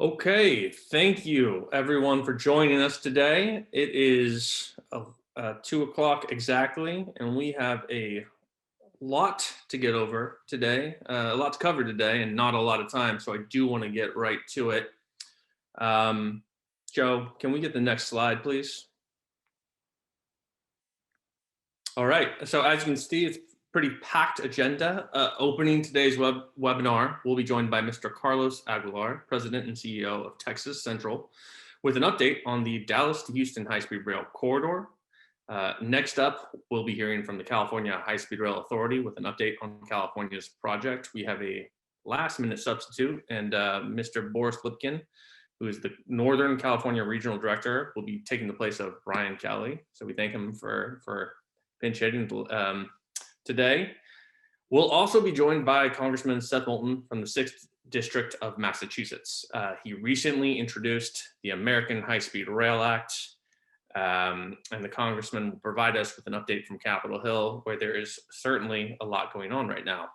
Okay, thank you everyone for joining us today. It is 2 o'clock exactly, and we have a lot to get over today, a lot to cover today, and not a lot of time, so I do want to get right to it. Um, Joe, can we get the next slide, please? All right, so as you can see, it's pretty packed agenda. Opening today's webinar, we'll be joined by Mr. Carlos Aguilar, President and CEO of Texas Central, with an update on the Dallas to Houston high-speed rail corridor. Next up, we'll be hearing from the California High-Speed Rail Authority with an update on California's project. We have a last-minute substitute, and Mr. Boris Lipkin, who is the Northern California Regional Director, will be taking the place of Brian Kelly. So we thank him for pinch hitting today. We'll also be joined by Congressman Seth Moulton from the 6th District of Massachusetts. He recently introduced the American High-Speed Rail Act, and the Congressman will provide us with an update from Capitol Hill, where there is certainly a lot going on right now.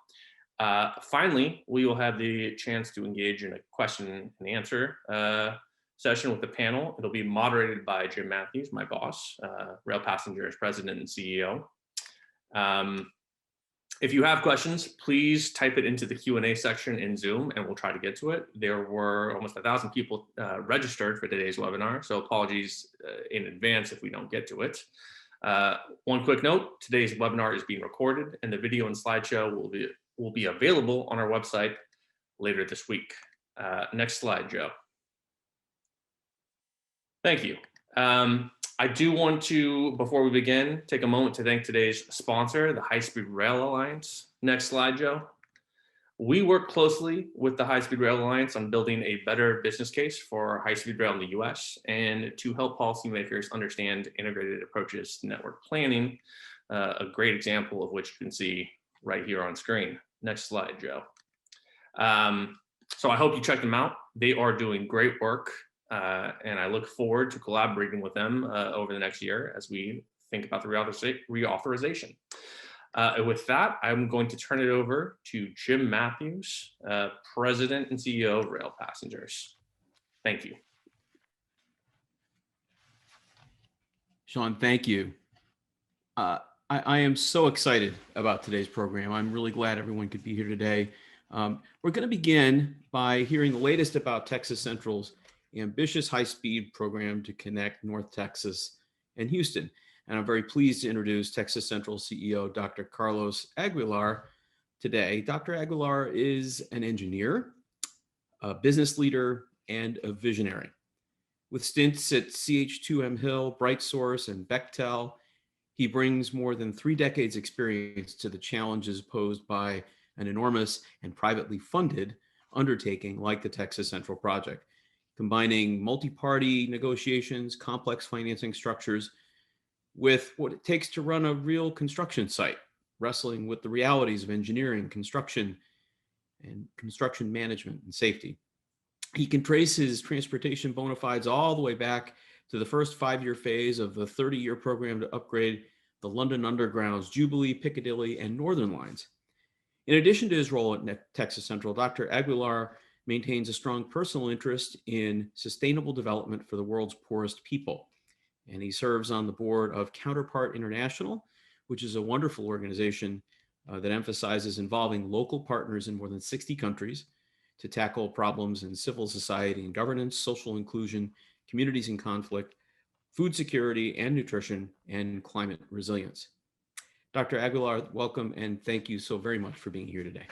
Finally, we will have the chance to engage in a question and answer session with the panel. It'll be moderated by Jim Matthews, my boss, Rail Passengers President and CEO. If you have questions, please type it into the Q&A section in Zoom and we'll try to get to it. There were almost 1,000 people registered for today's webinar, so apologies in advance if we don't get to it. One quick note, today's webinar is being recorded and the video and slideshow will be available on our website later this week. Next slide, Joe. Thank you. I do want to, before we begin, take a moment to thank today's sponsor, the High-Speed Rail Alliance. Next slide, Joe. We work closely with the High-Speed Rail Alliance on building a better business case for high-speed rail in the US and to help policymakers understand integrated approaches to network planning, a great example of which you can see right here on screen. Next slide, Joe. So I hope you check them out. They are doing great work. And I look forward to collaborating with them over the next year as we think about the reauthorization. With that, I'm going to turn it over to Jim Matthews, President and CEO of Rail Passengers. Thank you. Sean, thank you. I am so excited about today's program. I'm really glad everyone could be here today. We're going to begin by hearing the latest about Texas Central's ambitious high-speed program to connect North Texas and Houston. And I'm very pleased to introduce Texas Central CEO, Dr. Carlos Aguilar today. Dr. Aguilar is an engineer, a business leader, and a visionary. With stints at CH2M Hill, BrightSource, and Bechtel, he brings more than 3 decades experience to the challenges posed by an enormous and privately funded undertaking like the Texas Central project, combining multi-party negotiations, complex financing structures with what it takes to run a real construction site, wrestling with the realities of engineering, construction, and construction management and safety. He can trace his transportation bona fides all the way back to the first 5-year phase of the 30-year program to upgrade the London Underground's Jubilee, Piccadilly, and Northern lines. In addition to his role at Texas Central, Dr. Aguilar maintains a strong personal interest in sustainable development for the world's poorest people. And he serves on the board of Counterpart International, which is a wonderful organization that emphasizes involving local partners in more than 60 countries to tackle problems in civil society and governance, social inclusion, communities in conflict, food security and nutrition, and climate resilience. Dr. Aguilar, welcome and thank you so very much for being here today.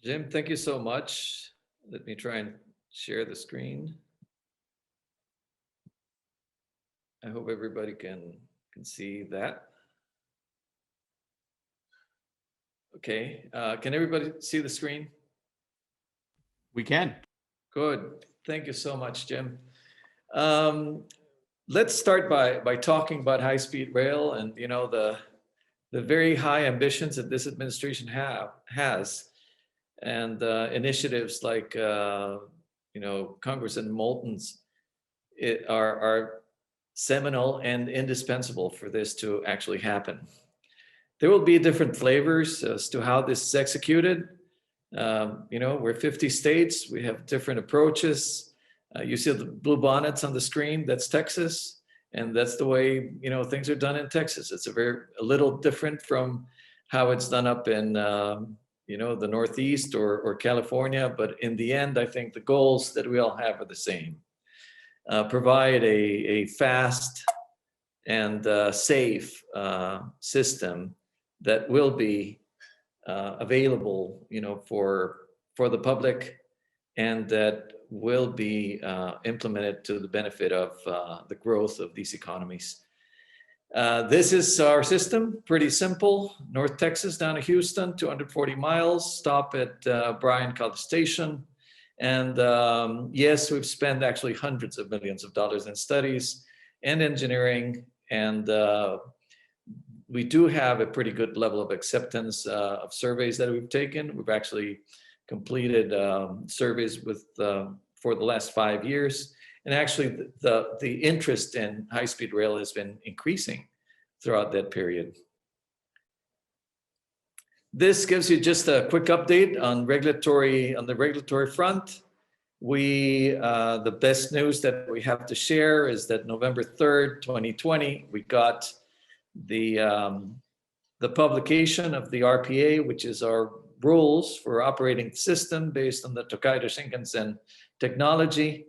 Jim, thank you so much. Let me try and share the screen. I hope everybody can see that. Okay, can everybody see the screen? We can. Good, thank you so much, Jim. Let's start by talking about high-speed rail and the very high ambitions that this administration has. And initiatives like, Congressman Moulton's are seminal and indispensable for this to actually happen. There will be different flavors as to how this is executed. You know, we're 50 states. We have different approaches. You see the blue bonnets on the screen. That's Texas. And that's the way, you know, things are done in Texas. It's a little different from how it's done up in, you know, the Northeast or California. But in the end, I think the goals that we all have are the same. Provide a fast and safe system that will be available, you know, for the public, and that will be implemented to the benefit of the growth of these economies. This is our system, pretty simple. North Texas down to Houston, 240 miles, stop at Bryan College Station. And yes, we've spent actually hundreds of millions of dollars in studies and engineering, and we do have a pretty good level of acceptance of surveys that we've taken. We've actually completed surveys with for the last 5 years, and actually the interest in high-speed rail has been increasing throughout that period. This gives you just a quick update on the regulatory front. The best news that we have to share is that November 3rd, 2020, we got the publication of the RPA, which is our rules for operating the system based on the Tokaido Shinkansen technology,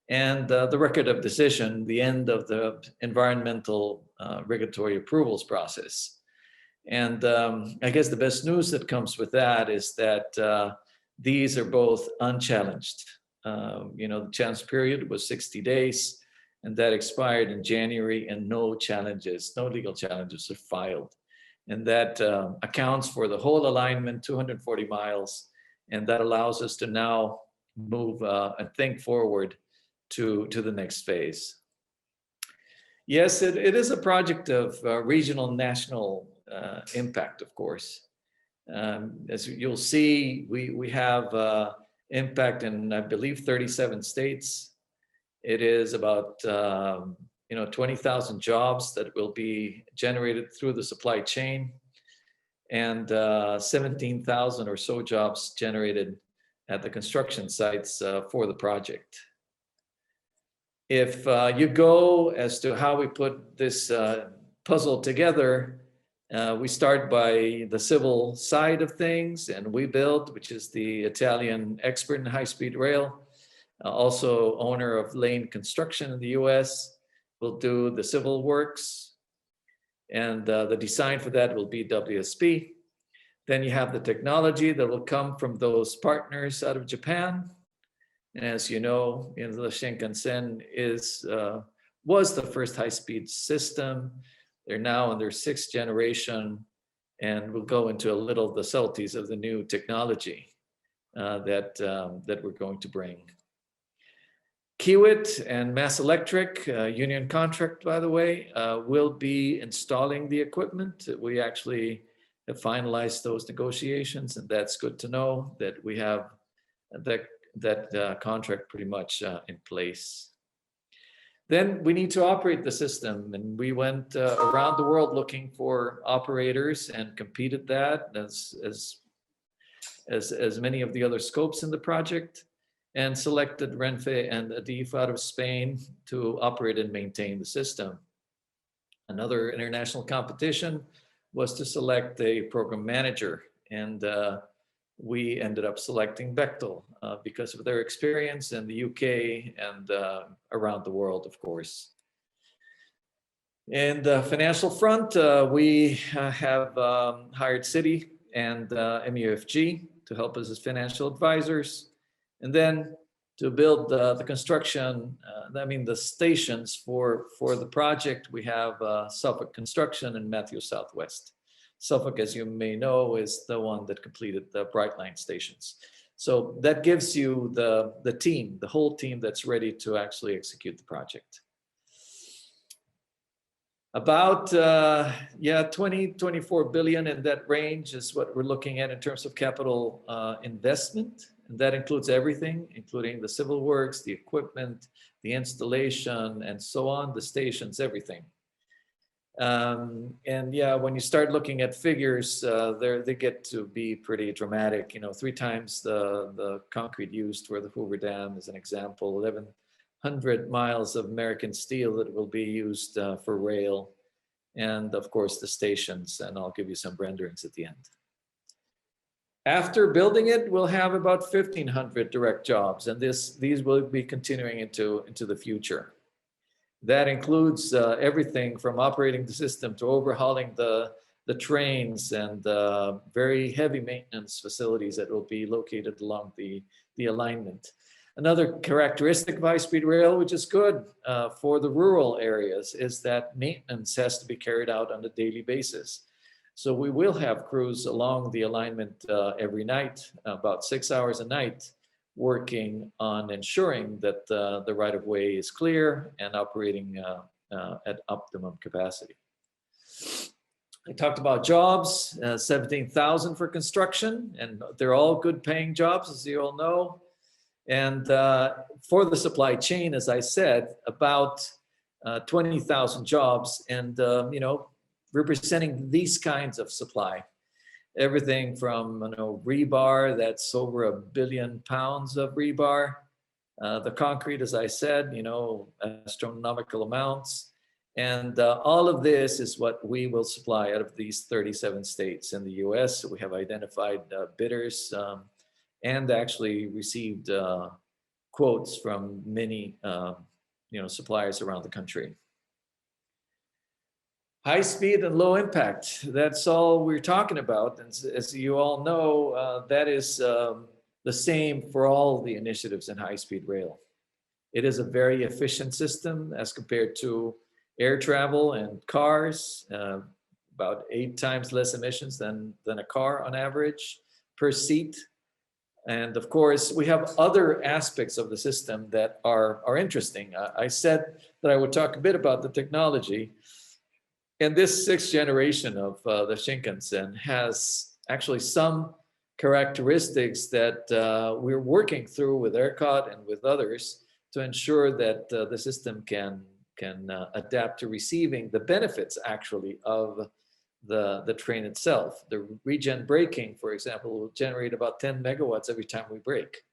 and the record of decision, the end of the environmental regulatory approvals process. And I guess the best news that comes with that is that these are both unchallenged. You know, the challenge period was 60 days, and that expired in January, and no legal challenges are filed. And that accounts for the whole alignment, 240 miles, and that allows us to now move and think forward to the next phase. Yes, it is a project of regional, national impact, of course. As you'll see, we have impact in, I believe, 37 states. It is about 20,000 jobs that will be generated through the supply chain, and 17,000 or so jobs generated at the construction sites for the project. If you go as to how we put this puzzle together, we start by the civil side of things, and we build, which is the Italian expert in high-speed rail, also owner of Lane Construction in the US, will do the civil works, and the design for that will be WSP. Then you have the technology that will come from those partners out of Japan. And as you know, the Shinkansen was the first high-speed system. They're now in their 6th generation, and we'll go into a little of the subtleties of the new technology that we're going to bring. Kiewit and Mass Electric, union contract, by the way, will be installing the equipment. We actually have finalized those negotiations, and that's good to know that we have that contract pretty much in place. Then we need to operate the system, and we went around the world looking for operators and competed that as many of the other scopes in the project, and selected Renfe and Adif out of Spain to operate and maintain the system. Another international competition was to select a program manager, and we ended up selecting Bechtel because of their experience in the UK and around the world, of course. In the financial front, we have hired Citi and MUFG to help us as financial advisors. And then to build the construction, the stations for the project, we have Suffolk Construction and Matthews Southwest. Suffolk, as you may know, is the one that completed the Brightline stations. So that gives you the team, the whole team that's ready to actually execute the project. About 24 billion in that range is what we're looking at in terms of capital investment. And that includes everything, including the civil works, the equipment, the installation, and so on, the stations, everything. And yeah, when you start looking at figures, they get to be pretty dramatic. 3 times the concrete used for the Hoover Dam is an example. 1,100 miles of American steel that will be used for rail, and of course the stations. And I'll give you some renderings at the end. After building it, we'll have about 1,500 direct jobs, and these will be continuing into the future. That includes everything from operating the system to overhauling the trains and very heavy maintenance facilities that will be located along the alignment. Another characteristic of high-speed rail, which is good for the rural areas, is that maintenance has to be carried out on a daily basis. So we will have crews along the alignment every night, about 6 hours a night, working on ensuring that the right-of-way is clear and operating at optimum capacity. I talked about jobs, 17,000 for construction, and they're all good paying jobs, as you all know. And for the supply chain, as I said, about 20,000 jobs, and representing these kinds of supply. Everything from rebar, that's over 1 billion pounds of rebar. The concrete, as I said, astronomical amounts. And all of this is what we will supply out of these 37 states in the US. We have identified bidders and actually received quotes from many suppliers around the country. High speed and low impact, that's all we're talking about. And as you all know, that is the same for all the initiatives in high speed rail. It is a very efficient system as compared to air travel and cars, about 8 times less emissions than a car on average per seat. And of course, we have other aspects of the system that are interesting. I said that I would talk a bit about the technology. And this 6th generation of the Shinkansen has actually some characteristics that we're working through with ERCOT and with others to ensure that the system can adapt to receiving the benefits actually of the train itself. The regen braking, for example, will generate about 10 megawatts every time we brake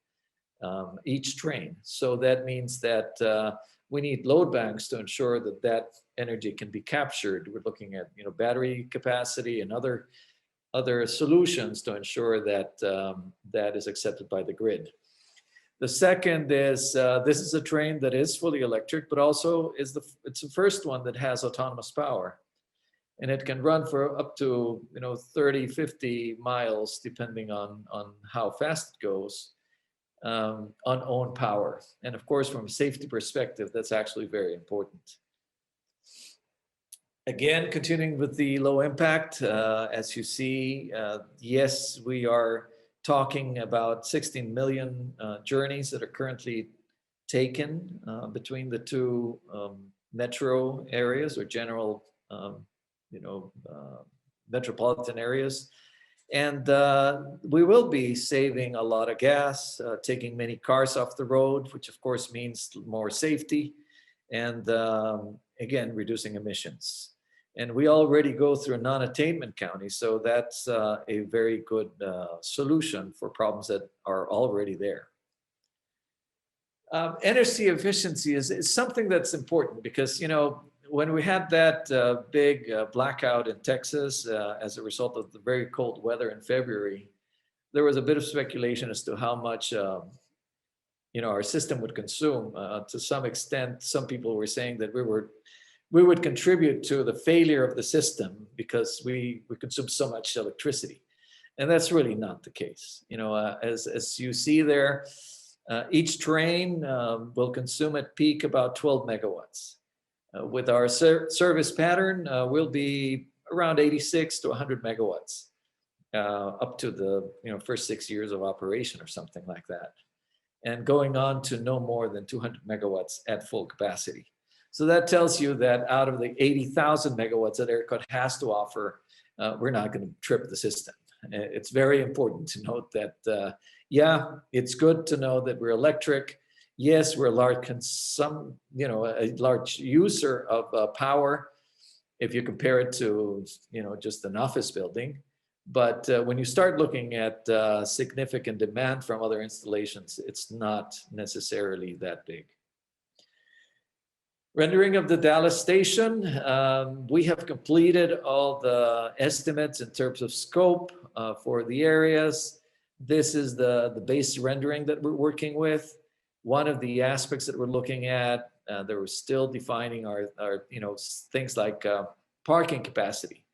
each train. So that means that we need load banks to ensure that that energy can be captured. We're looking at battery capacity and other solutions to ensure that that is accepted by the grid. The second is this is a train that is fully electric, but also it's the first one that has autonomous power, and it can run for up to 30, 50 miles depending on how fast it goes. On own power. And of course, from a safety perspective, that's actually very important. Again, continuing with the low impact, as you see, yes, we are talking about 16 million journeys that are currently taken between the two metro areas or general, metropolitan areas. And we will be saving a lot of gas, taking many cars off the road, which of course means more safety, and again, reducing emissions. And we already go through a non-attainment county, so that's a very good solution for problems that are already there. Energy efficiency is something that's important because, when we had that big blackout in Texas as a result of the very cold weather in February, there was a bit of speculation as to how much our system would consume. To some extent, some people were saying that we would contribute to the failure of the system because we consume so much electricity, and that's really not the case. As you see there, each train will consume at peak about 12 megawatts. With our service pattern, we'll be around 86 to 100 megawatts up to the first 6 years of operation or something like that, and going on to no more than 200 megawatts at full capacity. So that tells you that out of the 80,000 megawatts that ERCOT has to offer, we're not going to trip the system. It's very important to note that, yeah, it's good to know that we're electric. Yes, we're a large a large user of power, if you compare it to, just an office building. But when you start looking at significant demand from other installations, it's not necessarily that big. Rendering of the Dallas station. We have completed all the estimates in terms of scope for the areas. This is the base rendering that we're working with. One of the aspects that we're looking at, that we're still defining are things like parking capacity,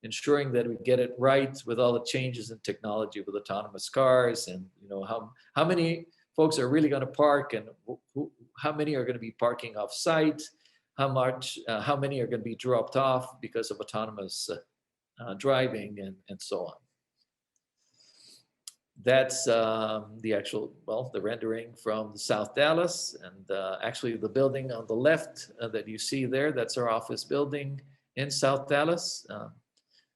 ensuring that we get it right with all the changes in technology with autonomous cars, and how many folks are really going to park, and how many are going to be parking off site, how many are going to be dropped off because of autonomous driving, and so on. That's the rendering from South Dallas, and actually the building on the left that you see there, that's our office building in South Dallas.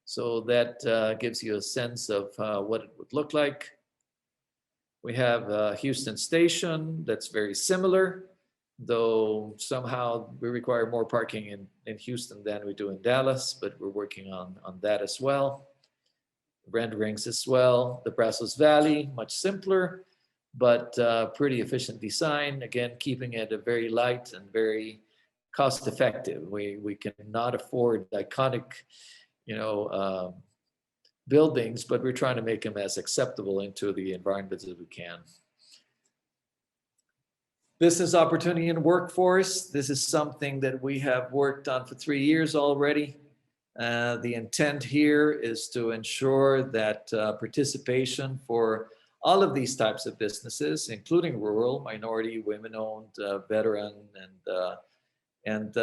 So that gives you a sense of what it would look like. We have Houston Station that's very similar, though somehow we require more parking in Houston than we do in Dallas, but we're working on that as well. Renderings as well. The Brazos Valley, much simpler, but pretty efficient design. Again, keeping it a very light and very cost effective. We cannot afford iconic, buildings, but we're trying to make them as acceptable into the environment as we can. Business opportunity and workforce. This is something that we have worked on for 3 years already. The intent here is to ensure that participation for all of these types of businesses, including rural, minority, women-owned, veteran, and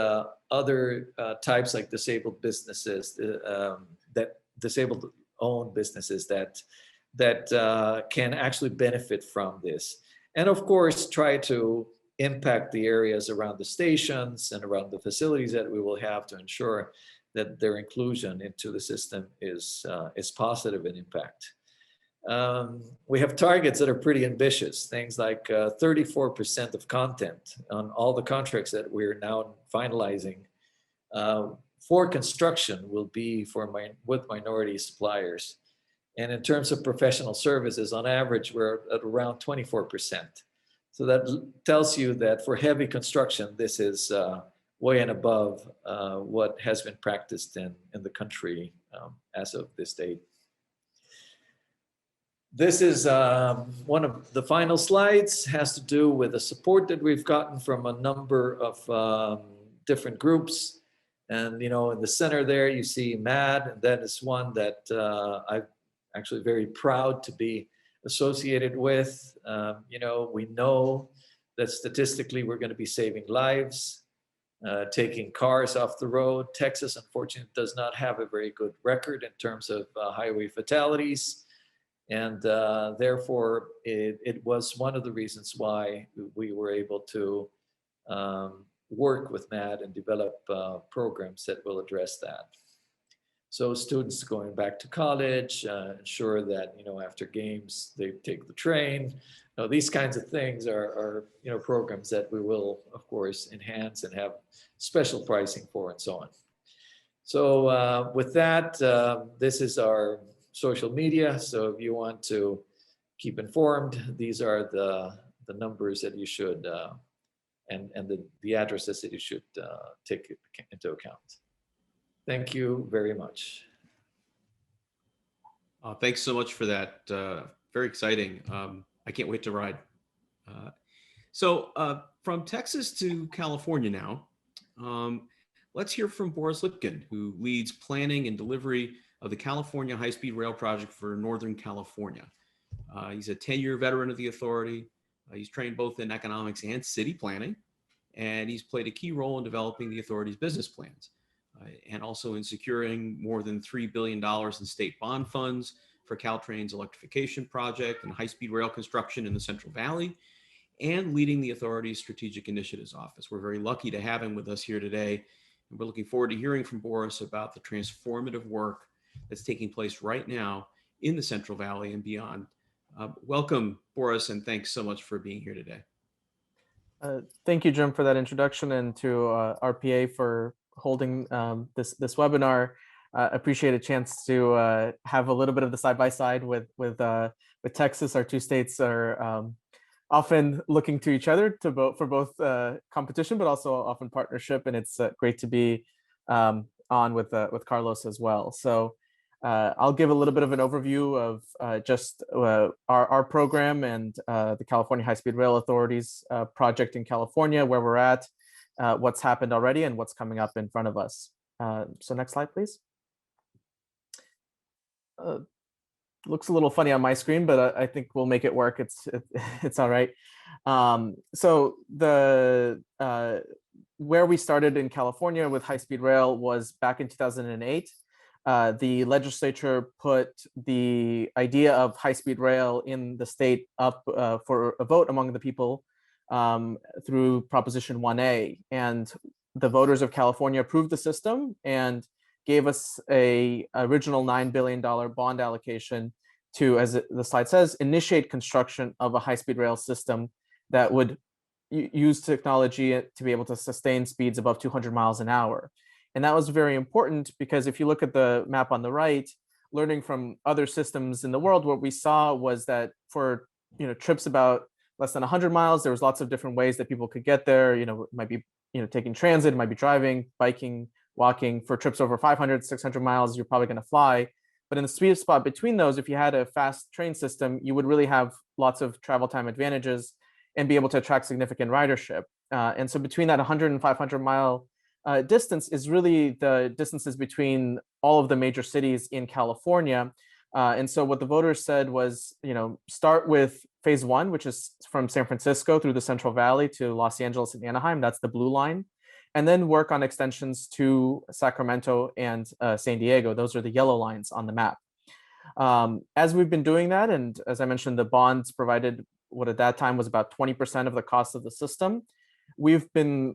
other types like disabled businesses, that disabled-owned businesses that can actually benefit from this. And of course, try to impact the areas around the stations and around the facilities that we will have to ensure that their inclusion into the system is positive in impact. We have targets that are pretty ambitious, things like 34% of content on all the contracts that we're now finalizing for construction will be with minority suppliers. And in terms of professional services, on average, we're at around 24%. So that tells you that for heavy construction, this is way and above what has been practiced in the country as of this date. This is one of the final slides, has to do with the support that we've gotten from a number of different groups. And in the center there, you see MAD, and that is one that I'm actually very proud to be associated with. We know that statistically we're going to be saving lives, taking cars off the road. Texas, unfortunately, does not have a very good record in terms of highway fatalities. And therefore, it was one of the reasons why we were able to work with MAD and develop programs that will address that. So students going back to college, ensure that, after games, they take the train. These kinds of things are programs that we will, of course, enhance and have special pricing for, and so on. So with that, this is our social media. So if you want to keep informed, these are the numbers that you should, and the addresses that you should take into account. Thank you very much. Thanks so much for that. Very exciting. I can't wait to ride. So from Texas to California now, let's hear from Boris Lipkin, who leads planning and delivery of the California High-Speed Rail Project for Northern California. He's a 10-year veteran of the authority. He's trained both in economics and city planning, and he's played a key role in developing the authority's business plans, and also in securing more than $3 billion in state bond funds for Caltrain's electrification project and high-speed rail construction in the Central Valley, and leading the authority's Strategic Initiatives Office. We're very lucky to have him with us here today, and we're looking forward to hearing from Boris about the transformative work that's taking place right now in the Central Valley and beyond. Welcome, Boris, and thanks so much for being here today. Thank you, Jim, for that introduction, and to RPA for holding this webinar. Appreciate a chance to have a little bit of the side by side with Texas. Our two states are often looking to each other to vote for both competition, but also often partnership. And it's great to be on with Carlos as well. So I'll give a little bit of an overview of just our program and the California High-Speed Rail Authority's project in California, where we're at, what's happened already, and what's coming up in front of us. So next slide, please. Looks a little funny on my screen, but I think we'll make it work. It's all right. So where we started in California with high-speed rail was back in 2008. The legislature put the idea of high-speed rail in the state up for a vote among the people through Proposition 1A. And the voters of California approved the system and gave us a original $9 billion bond allocation to, as the slide says, initiate construction of a high-speed rail system that would use technology to be able to sustain speeds above 200 miles an hour. And that was very important because if you look at the map on the right, learning from other systems in the world, what we saw was that for trips about less than 100 miles, there was lots of different ways that people could get there. It might be taking transit, it might be driving, biking, walking. For trips over 500, 600 miles, you're probably going to fly. But in the sweet spot between those, if you had a fast train system, you would really have lots of travel time advantages and be able to attract significant ridership. And so between that 100 and 500 mile distance is really the distances between all of the major cities in California. And so what the voters said was, start with phase one, which is from San Francisco through the Central Valley to Los Angeles and Anaheim. That's the blue line. And then work on extensions to Sacramento and San Diego. Those are the yellow lines on the map. As we've been doing that, and as I mentioned, the bonds provided what at that time was about 20% of the cost of the system. We've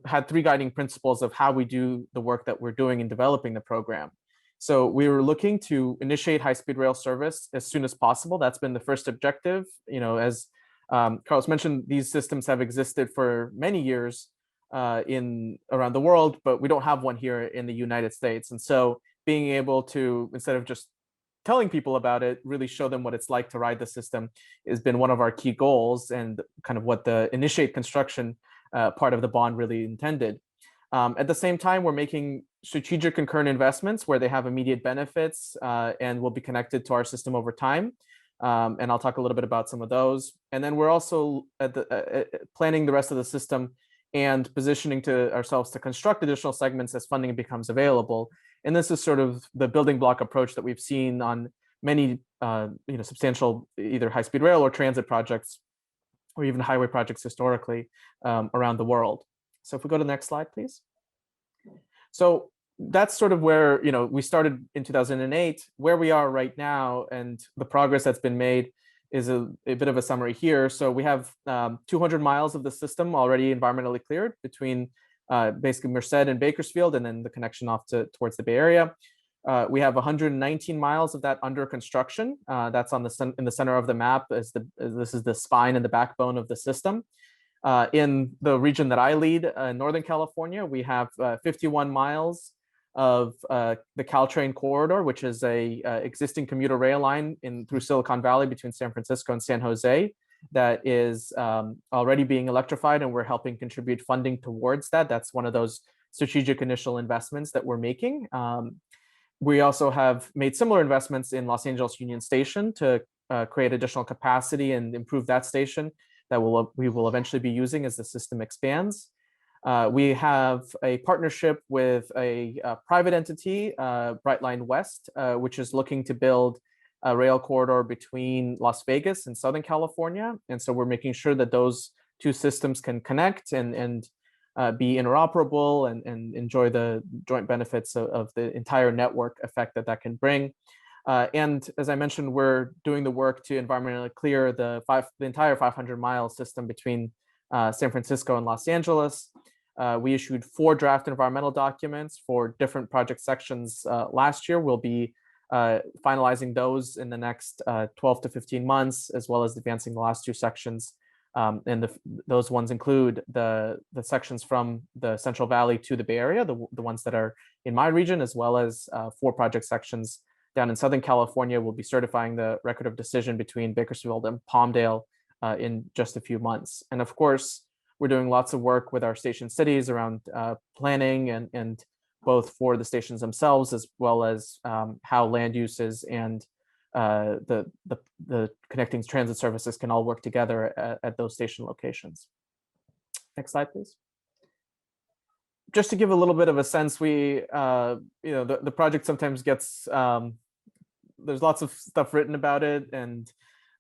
had three guiding principles of how we do the work that we're doing in developing the program. So we were looking to initiate high-speed rail service as soon as possible. That's been the first objective. As Carlos mentioned, these systems have existed for many years around the world, but we don't have one here in the United States. And so being able to, instead of just telling people about it, really show them what it's like to ride the system has been one of our key goals and kind of what the initiate construction part of the bond really intended. At the same time, we're making strategic concurrent investments where they have immediate benefits and will be connected to our system over time. And I'll talk a little bit about some of those. And then we're also planning the rest of the system and positioning ourselves to construct additional segments as funding becomes available. And this is sort of the building block approach that we've seen on many substantial either high-speed rail or transit projects, or even highway projects historically around the world. So if we go to the next slide, please. So that's sort of where we started in 2008. Where we are right now and the progress that's been made is a bit of a summary here. So we have 200 miles of the system already environmentally cleared between basically Merced and Bakersfield, and then the connection off towards the Bay Area. We have 119 miles of that under construction. That's in the center of the map. This is the spine and the backbone of the system. In the region that I lead, Northern California, we have 51 miles of the Caltrain corridor, which is a existing commuter rail line through Silicon Valley between San Francisco and San Jose that is already being electrified, and we're helping contribute funding towards that. That's one of those strategic initial investments that we're making. We also have made similar investments in Los Angeles Union Station to create additional capacity and improve that station that we will eventually be using as the system expands. We have a partnership with a private entity, Brightline West, which is looking to build a rail corridor between Las Vegas and Southern California. And so we're making sure that those two systems can connect and be interoperable and enjoy the joint benefits of the entire network effect that can bring. And as I mentioned, we're doing the work to environmentally clear the entire 500-mile system between San Francisco and Los Angeles. We issued 4 draft environmental documents for different project sections last year. We'll be finalizing those in the next 12 to 15 months, as well as advancing the last 2 sections Those ones include the sections from the Central Valley to the Bay Area, the ones that are in my region, as well as 4 project sections down in Southern California. We'll be certifying the record of decision between Bakersfield and Palmdale in just a few months. And of course, we're doing lots of work with our station cities around planning and both for the stations themselves, as well as how land uses and the connecting transit services can all work together at those station locations. Next slide, please. Just to give a little bit of a sense, the project sometimes gets, there's lots of stuff written about it, and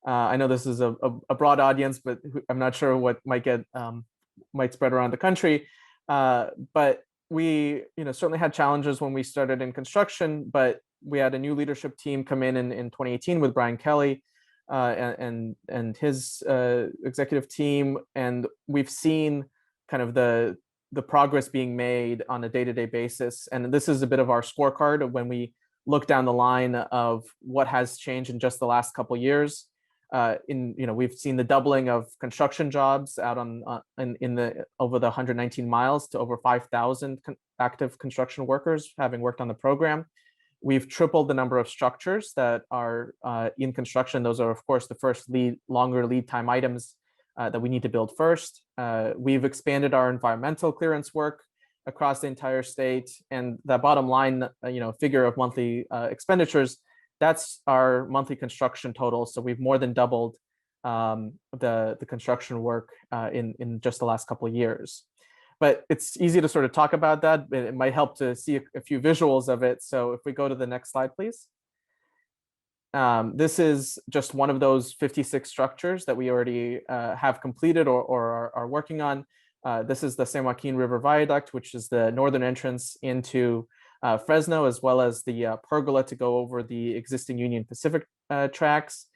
I know this is a broad audience, but I'm not sure what might spread around the country. But we certainly had challenges when we started in construction, but we had a new leadership team come in 2018 with Brian Kelly and his executive team, and we've seen kind of the progress being made on a day-to-day basis. And this is a bit of our scorecard of when we look down the line of what has changed in just the last couple of years. We've seen the doubling of construction jobs out over the 119 miles to over 5,000 active construction workers having worked on the program. We've tripled the number of structures that are in construction. Those are, of course, the first longer lead time items that we need to build first. We've expanded our environmental clearance work across the entire state, and the bottom line, figure of monthly expenditures, that's our monthly construction total. So we've more than doubled the construction work in just the last couple of years. But it's easy to sort of talk about that, but it might help to see a few visuals of it. So if we go to the next slide, please. This is just one of those 56 structures that we already have completed or are working on. This is the San Joaquin River Viaduct, which is the northern entrance into Fresno, as well as the pergola to go over the existing Union Pacific tracks.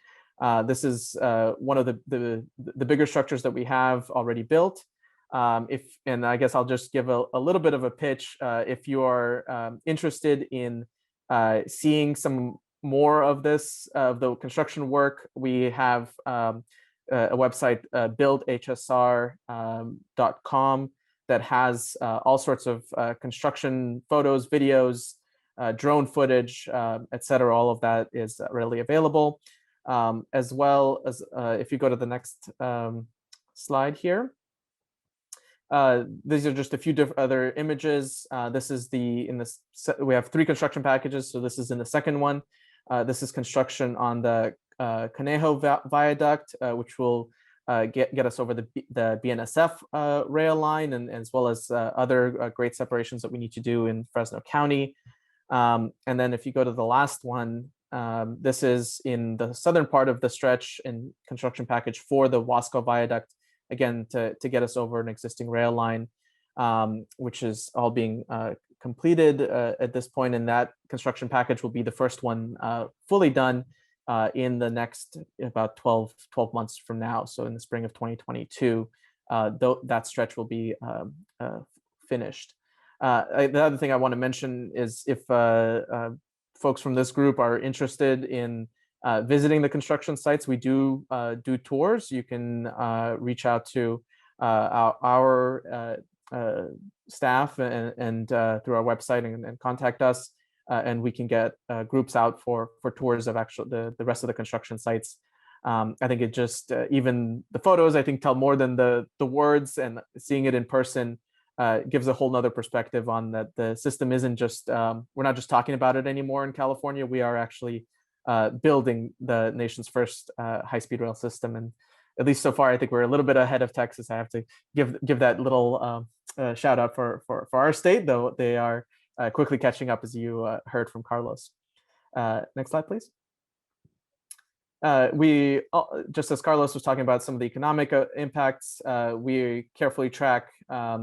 This is one of the bigger structures that we have already built. And I guess I'll just give a little bit of a pitch. If you are interested in seeing some more of this, of the construction work, we have a website, buildhsr.com, that has all sorts of construction photos, videos, drone footage, etc. All of that is readily available. As well as if you go to the next slide here. These are just a few other images. This is we have 3 construction packages. So this is in the second one. This is construction on the Conejo Viaduct, which will get us over the BNSF rail line, and as well as other grade separations that we need to do in Fresno County. And then if you go to the last one, this is in the southern part of the stretch in construction package for the Wasco Viaduct, again, to get us over an existing rail line, which is all being completed at this point. And that construction package will be the first one fully done in the next about 12 months from now. So in the spring of 2022, that stretch will be finished. The other thing I want to mention is if folks from this group are interested in visiting the construction sites, we do tours. You can reach out to our staff and through our website and contact us, and we can get groups out for tours of the rest of the construction sites. I think it just even the photos, I think, tell more than the words, and seeing it in person gives a whole nother perspective on that the system isn't just we're not just talking about it anymore in California. We are actually building the nation's first high-speed rail system, and at least so far, I think we're a little bit ahead of Texas. I have to give that little shout out for our state, though they are quickly catching up, as you heard from Carlos. Next slide, please. We just as Carlos was talking about some of the economic impacts, we carefully track a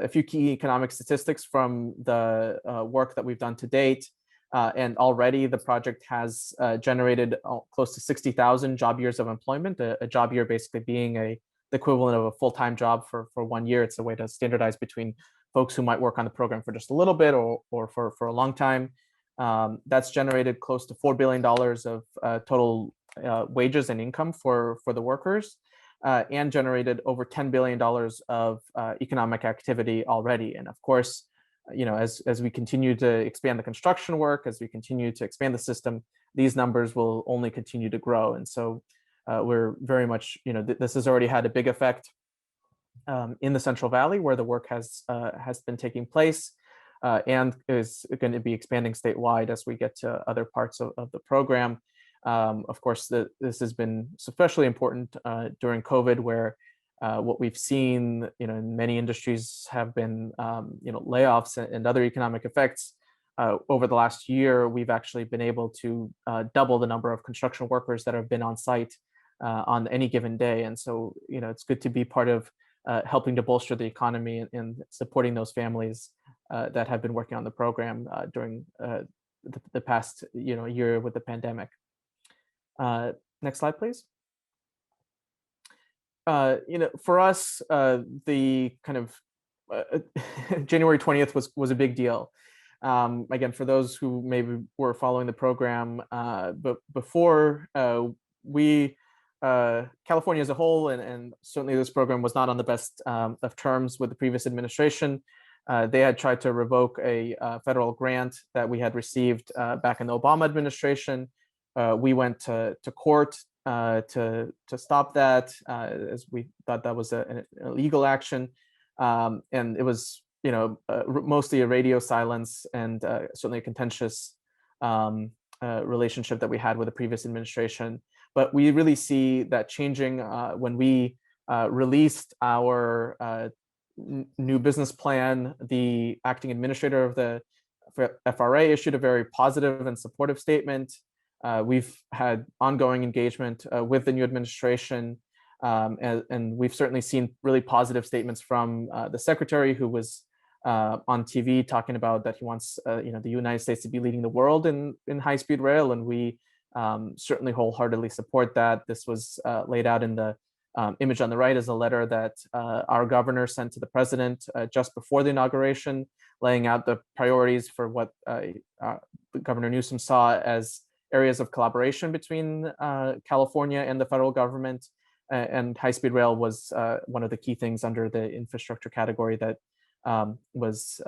few key economic statistics from the work that we've done to date. And already the project has generated close to 60,000 job years of employment, a job year basically being the equivalent of a full-time job for 1 year. It's a way to standardize between folks who might work on the program for just a little bit or for a long time. That's generated close to $4 billion of total wages and income for the workers. and generated over $10 billion of economic activity already. And of course, as we continue to expand the construction work, as we continue to expand the system, these numbers will only continue to grow. And so we're very much, this has already had a big effect in the Central Valley, where the work has been taking place, and is going to be expanding statewide as we get to other parts of the program. Of course, this has been especially important during COVID, where what we've seen, in many industries have been, layoffs and other economic effects. Over the last year, we've actually been able to double the number of construction workers that have been on site on any given day. And so, it's good to be part of helping to bolster the economy and supporting those families that have been working on the program during the past year with the pandemic. Next slide, please. For us, the kind of January 20th was a big deal. Again, for those who maybe were following the program, but before California as a whole, and certainly this program was not on the best of terms with the previous administration. They had tried to revoke a federal grant that we had received back in the Obama administration. We went to court to stop that, as we thought that was an illegal action, and it was mostly a radio silence and certainly a contentious relationship that we had with the previous administration. But we really see that changing when we released our new business plan. The acting administrator of the FRA issued a very positive and supportive statement. We've had ongoing engagement with the new administration, and we've certainly seen really positive statements from the secretary, who was on TV talking about that he wants the United States to be leading the world in high-speed rail, and we certainly wholeheartedly support that. This was laid out in the image on the right as a letter that our governor sent to the president just before the inauguration, laying out the priorities for what Governor Newsom saw as areas of collaboration between California and the federal government. And high-speed rail was one of the key things under the infrastructure category that was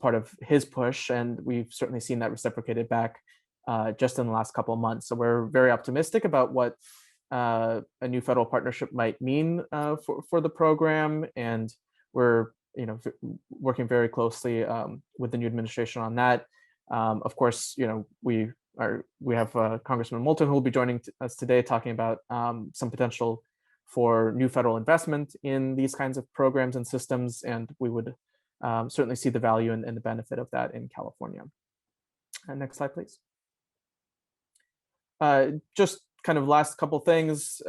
part of his push, and we've certainly seen that reciprocated back just in the last couple of months. So we're very optimistic about what a new federal partnership might mean for the program, and we're working very closely with the new administration on that. Of course, we have Congressman Moulton, who will be joining us today, talking about some potential for new federal investment in these kinds of programs and systems, and we would certainly see the value and the benefit of that in California. Next slide, please. Just kind of last couple things.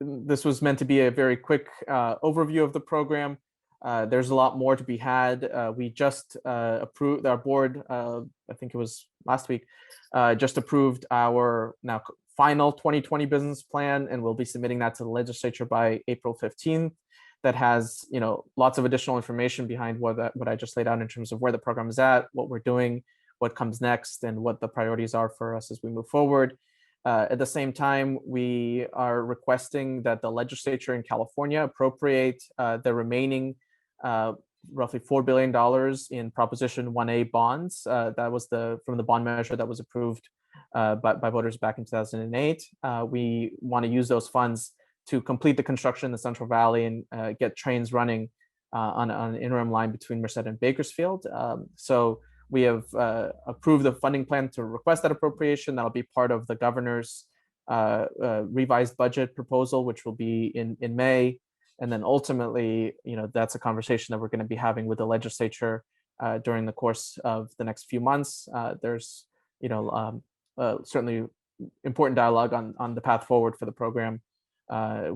This was meant to be a very quick overview of the program. There's a lot more to be had. We just approved, our board, I think it was last week, just approved our now final 2020 business plan, and we'll be submitting that to the legislature by April 15th. That has lots of additional information behind what I just laid out in terms of where the program is at, what we're doing, what comes next, and what the priorities are for us as we move forward. At the same time, we are requesting that the legislature in California appropriate the remaining roughly $4 billion in Proposition 1A bonds. That was from the bond measure that was approved by voters back in 2008. We want to use those funds to complete the construction in the Central Valley and get trains running on an interim line between Merced and Bakersfield. So we have approved the funding plan to request that appropriation. That'll be part of the governor's revised budget proposal, which will be in May. And then ultimately, that's a conversation that we're going to be having with the legislature during the course of the next few months. There's, certainly important dialogue on the path forward for the program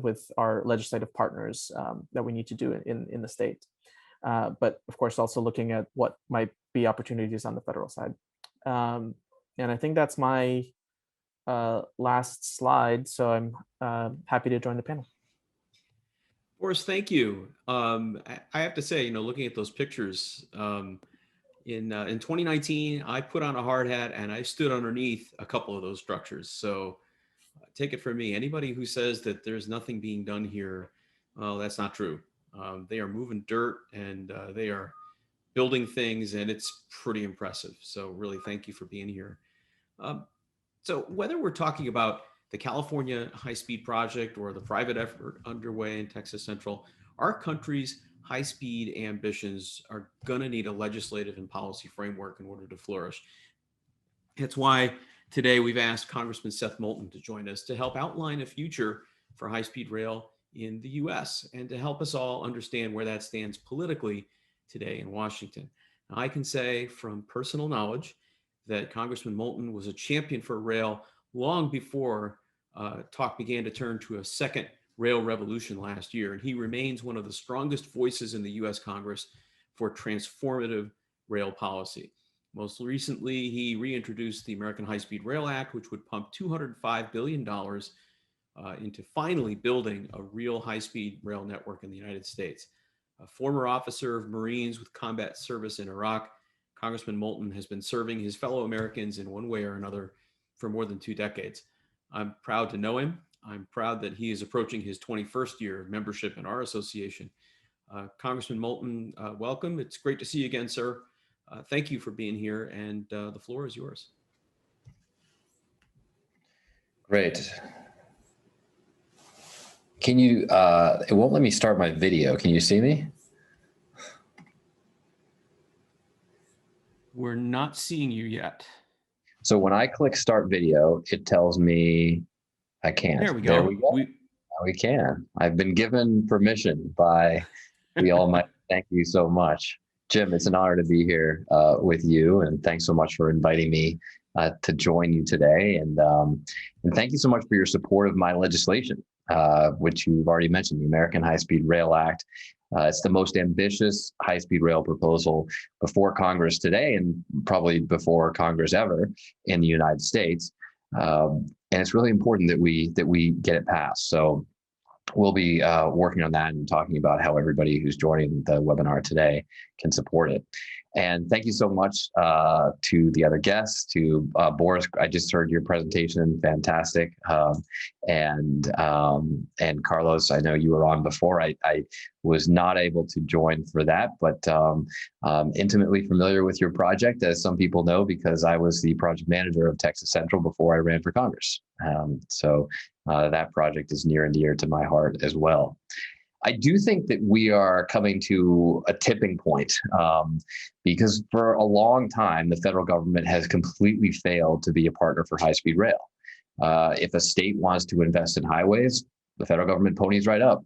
with our legislative partners that we need to do in the state. But of course, also looking at what might be opportunities on the federal side. And I think that's my last slide. So I'm happy to join the panel. Boris, thank you. I have to say, looking at those pictures, in 2019, I put on a hard hat and I stood underneath a couple of those structures. So take it from me. Anybody who says that there's nothing being done here, well, that's not true. They are moving dirt and they are building things, and it's pretty impressive. So really, thank you for being here. So whether we're talking about the California high-speed project or the private effort underway in Texas Central, our country's high-speed ambitions are going to need a legislative and policy framework in order to flourish. That's why today we've asked Congressman Seth Moulton to join us to help outline a future for high-speed rail in the U.S. and to help us all understand where that stands politically today in Washington. Now, I can say from personal knowledge that Congressman Moulton was a champion for rail long before talk began to turn to a second rail revolution last year, and he remains one of the strongest voices in the U.S. Congress for transformative rail policy. Most recently, he reintroduced the American High-Speed Rail Act, which would pump $205 billion into finally building a real high-speed rail network in the United States. A former officer of Marines with combat service in Iraq, Congressman Moulton has been serving his fellow Americans in one way or another for more than 2 decades. I'm proud to know him. I'm proud that he is approaching his 21st year of membership in our association. Congressman Moulton, welcome. It's great to see you again, sir. Thank you for being here, and the floor is yours. Great. Can you, it won't let me start my video. Can you see me? We're not seeing you yet. So when I click start video, it tells me I can't. There we go. There we go. Now we can. I've been given permission by the Almighty. Thank you so much. Jim, it's an honor to be here with you, and thanks so much for inviting me to join you today. And thank you so much for your support of my legislation, which you've already mentioned, the American High-Speed Rail Act. It's the most ambitious high-speed rail proposal before Congress today, and probably before Congress ever in the United States. And it's really important that we get it passed. So we'll be working on that and talking about how everybody who's joining the webinar today can support it. And thank you so much to the other guests, to Boris. I just heard your presentation, fantastic. And Carlos, I know you were on before. I was not able to join for that, but intimately familiar with your project, as some people know, because I was the project manager of Texas Central before I ran for Congress. So that project is near and dear to my heart as well. I do think that we are coming to a tipping point because for a long time, the federal government has completely failed to be a partner for high-speed rail. If a state wants to invest in highways, the federal government ponies right up.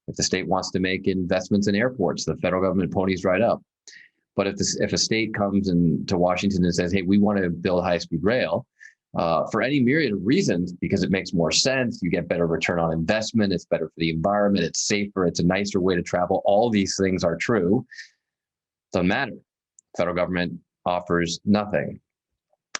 If the state wants to make investments in airports, the federal government ponies right up. But if a state comes to Washington and says, hey, we want to build high-speed rail, for any myriad of reasons, because it makes more sense, you get better return on investment, it's better for the environment, it's safer, it's a nicer way to travel, all these things are true, doesn't matter. Federal government offers nothing.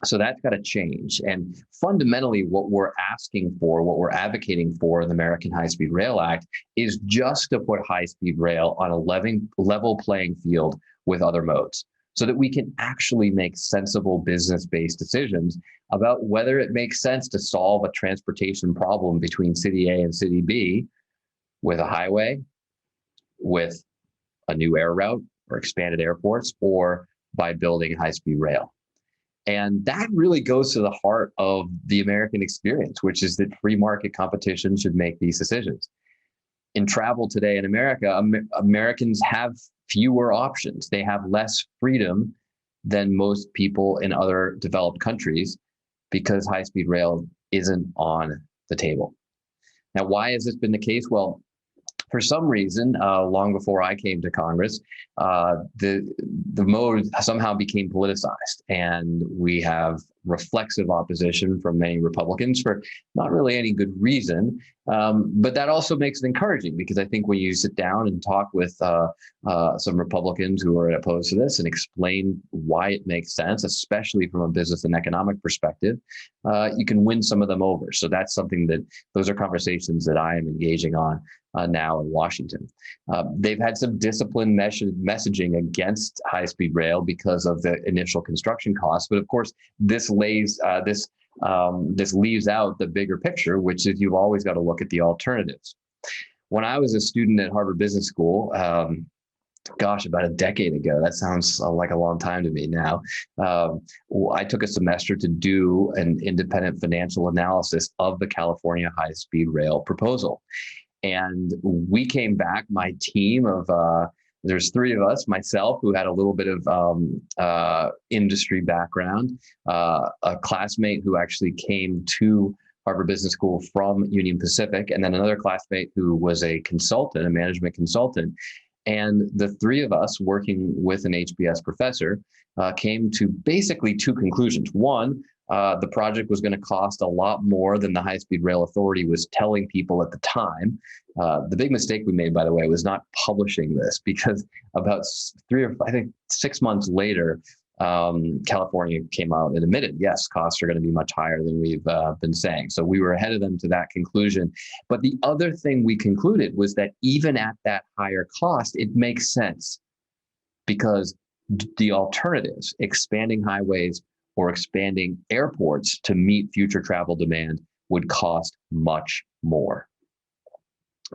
So that's got to change. And fundamentally, what we're asking for, what we're advocating for in the American High-Speed Rail Act is just to put high-speed rail on a level playing field with other modes, so that we can actually make sensible business-based decisions about whether it makes sense to solve a transportation problem between city A and city B with a highway, with a new air route or expanded airports, or by building high-speed rail. And that really goes to the heart of the American experience, which is that free market competition should make these decisions. In travel today in America, Americans have fewer options. They have less freedom than most people in other developed countries because high-speed rail isn't on the table. Now, why has this been the case? Well, for some reason, long before I came to Congress, the mode somehow became politicized, and we have reflexive opposition from many Republicans for not really any good reason. But that also makes it encouraging, because I think when you sit down and talk with some Republicans who are opposed to this and explain why it makes sense, especially from a business and economic perspective, you can win some of them over. So that's something those are conversations that I am engaging on now in Washington. They've had some disciplined messaging against high-speed rail because of the initial construction costs. But of course, this this leaves out the bigger picture, which is you've always got to look at the alternatives. When I was a student at Harvard Business School, gosh, about a decade ago, that sounds like a long time to me now. I took a semester to do an independent financial analysis of the California high-speed rail proposal. And we came back, my team of, there's three of us, myself, who had a little bit of industry background, a classmate who actually came to Harvard Business School from Union Pacific, and then another classmate who was a consultant, a management consultant. And the three of us working with an HBS professor came to basically two conclusions. One, the project was going to cost a lot more than the High-Speed Rail Authority was telling people at the time. The big mistake we made, by the way, was not publishing this, because about 6 months later, California came out and admitted, yes, costs are going to be much higher than we've been saying. So we were ahead of them to that conclusion. But the other thing we concluded was that even at that higher cost, it makes sense, because the alternatives, expanding highways or expanding airports to meet future travel demand, would cost much more.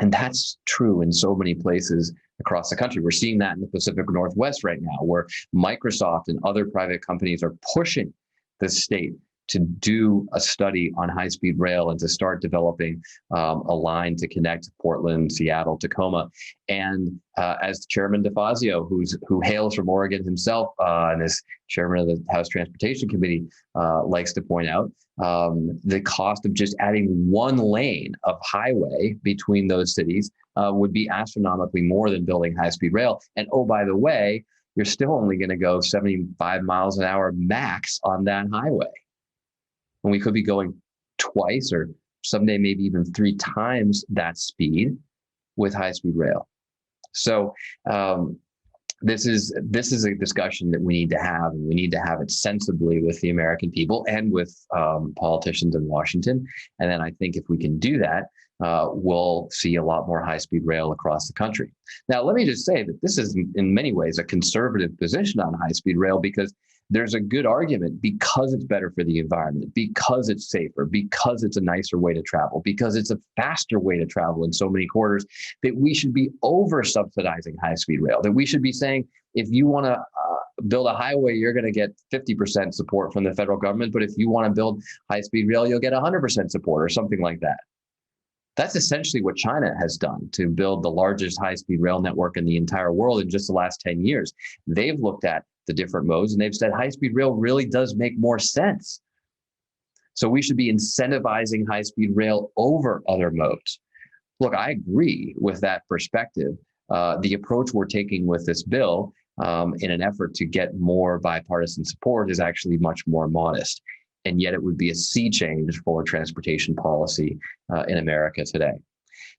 And that's true in so many places across the country. We're seeing that in the Pacific Northwest right now, where Microsoft and other private companies are pushing the state to do a study on high-speed rail and to start developing a line to connect Portland, Seattle, Tacoma. And as Chairman DeFazio, who hails from Oregon himself and is chairman of the House Transportation Committee, likes to point out, the cost of just adding one lane of highway between those cities would be astronomically more than building high-speed rail. And oh, by the way, you're still only going to go 75 miles an hour max on that highway. And we could be going twice or someday maybe even 3 times that speed with high-speed rail. So this is a discussion that we need to have, and we need to have it sensibly with the American people and with politicians in Washington. And then I think if we can do that, we'll see a lot more high-speed rail across the country. Now, let me just say that this is in many ways a conservative position on high-speed rail, because there's a good argument, because it's better for the environment, because it's safer, because it's a nicer way to travel, because it's a faster way to travel in so many corridors, that we should be over subsidizing high-speed rail, that we should be saying, if you want to build a highway, you're going to get 50% support from the federal government, but if you want to build high-speed rail, you'll get 100% support, or something like that. That's essentially what China has done to build the largest high-speed rail network in the entire world in just the last 10 years. They've looked at the different modes, and they've said high-speed rail really does make more sense. So we should be incentivizing high-speed rail over other modes. Look, I agree with that perspective. The approach we're taking with this bill in an effort to get more bipartisan support is actually much more modest. And yet it would be a sea change for transportation policy in America today.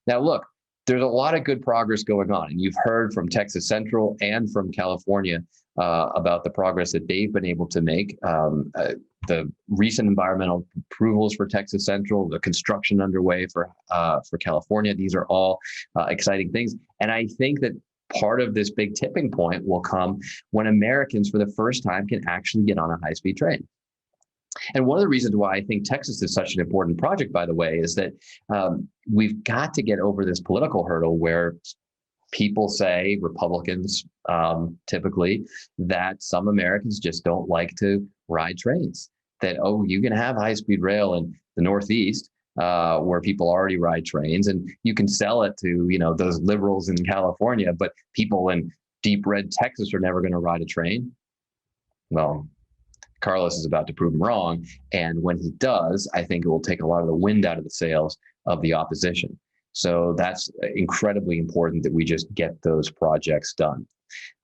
Now, look, there's a lot of good progress going on, and you've heard from Texas Central and from California about the progress that they've been able to make. The recent environmental approvals for Texas Central, the construction underway for California, these are all exciting things. And I think that part of this big tipping point will come when Americans, for the first time, can actually get on a high-speed train. And one of the reasons why I think Texas is such an important project, by the way, is that we've got to get over this political hurdle where people say, Republicans typically, that some Americans just don't like to ride trains. That, oh, you can have high-speed rail in the Northeast where people already ride trains, and you can sell it to, those liberals in California, but people in deep red Texas are never going to ride a train. Well, Carlos is about to prove him wrong. And when he does, I think it will take a lot of the wind out of the sails of the opposition. So that's incredibly important that we just get those projects done.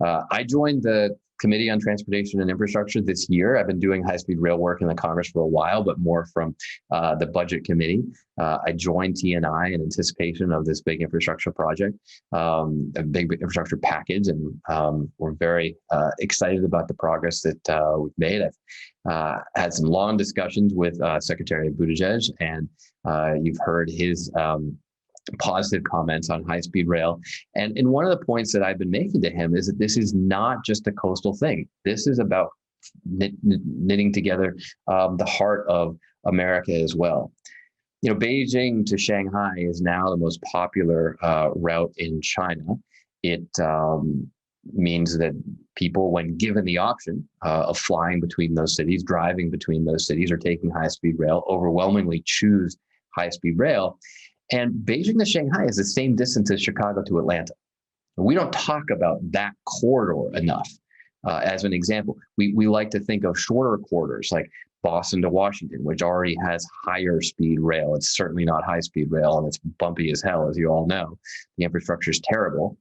I joined the Committee on Transportation and Infrastructure this year. I've been doing high-speed rail work in the Congress for a while, but more from the Budget Committee. I joined T&I in anticipation of this big infrastructure project, a big infrastructure package, and we're very excited about the progress that we've made. I've had some long discussions with Secretary Buttigieg, and you've heard his positive comments on high-speed rail. And one of the points that I've been making to him is that this is not just a coastal thing. This is about knitting together the heart of America as well. Beijing to Shanghai is now the most popular route in China. It means that people, when given the option of flying between those cities, driving between those cities, or taking high-speed rail, overwhelmingly choose high-speed rail. And Beijing to Shanghai is the same distance as Chicago to Atlanta. We don't talk about that corridor enough. As an example, we like to think of shorter corridors like Boston to Washington, which already has higher speed rail. It's certainly not high speed rail, and it's bumpy as hell, as you all know. The infrastructure is terrible.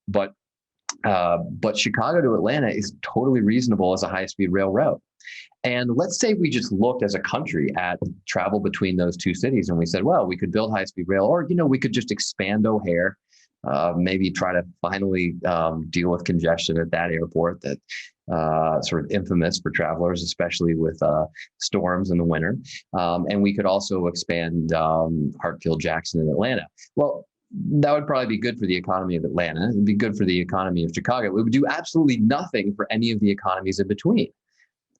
But Chicago to Atlanta is totally reasonable as a high speed rail route. And let's say we just looked as a country at travel between those two cities, and we said, well, we could build high speed rail, or we could just expand O'Hare. Maybe try to finally deal with congestion at that airport that sort of infamous for travelers, especially with storms in the winter. And we could also expand Hartfield-Jackson in Atlanta. Well, that would probably be good for the economy of Atlanta. It'd be good for the economy of Chicago. It would do absolutely nothing for any of the economies in between.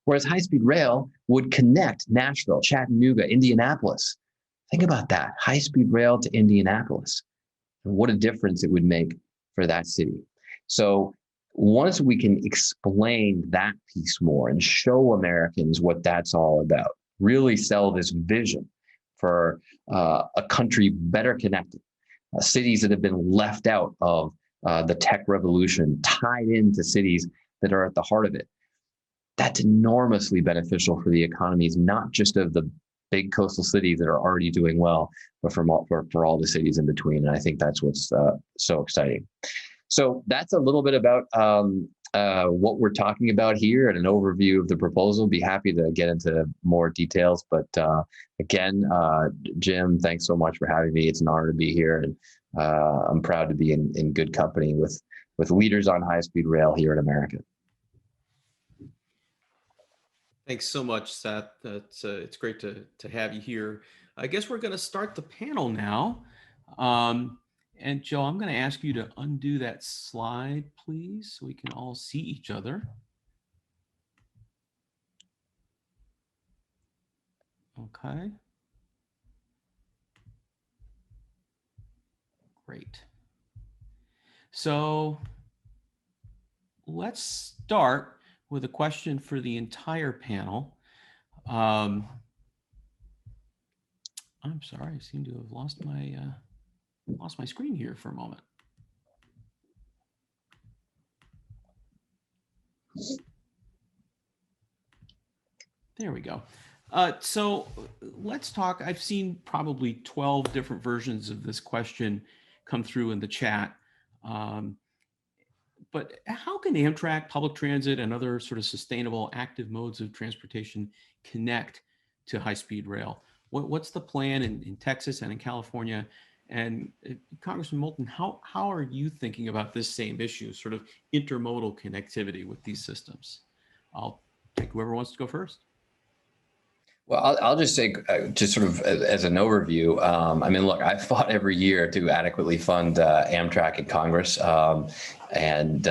Whereas high-speed rail would connect Nashville, Chattanooga, Indianapolis. Think about that, high-speed rail to Indianapolis. And what a difference it would make for that city. So once we can explain that piece more and show Americans what that's all about, really sell this vision for a country better connected, cities that have been left out of the tech revolution, tied into cities that are at the heart of it, that's enormously beneficial for the economies, not just of the big coastal cities that are already doing well, but for all the cities in between. And I think that's what's so exciting. So that's a little bit about what we're talking about here and an overview of the proposal. Be happy to get into more details. But again, Jim, thanks so much for having me. It's an honor to be here. And I'm proud to be in good company with leaders on high-speed rail here in America. Thanks so much, Seth. It's great to have you here. I guess we're going to start the panel now. And Joe, I'm going to ask you to undo that slide, please, so we can all see each other. Okay. Great. So let's start with a question for the entire panel. I'm sorry, I seem to have lost my screen here for a moment. There we go. So let's talk. I've seen probably 12 different versions of this question come through in the chat. But how can Amtrak, public transit, and other sort of sustainable active modes of transportation connect to high-speed rail? What's the plan in Texas and in California? And Congressman Moulton, how are you thinking about this same issue, sort of intermodal connectivity with these systems? I'll take whoever wants to go first. Well, I'll just say, just sort of as an overview, I mean, look, I fought every year to adequately fund Amtrak in Congress, and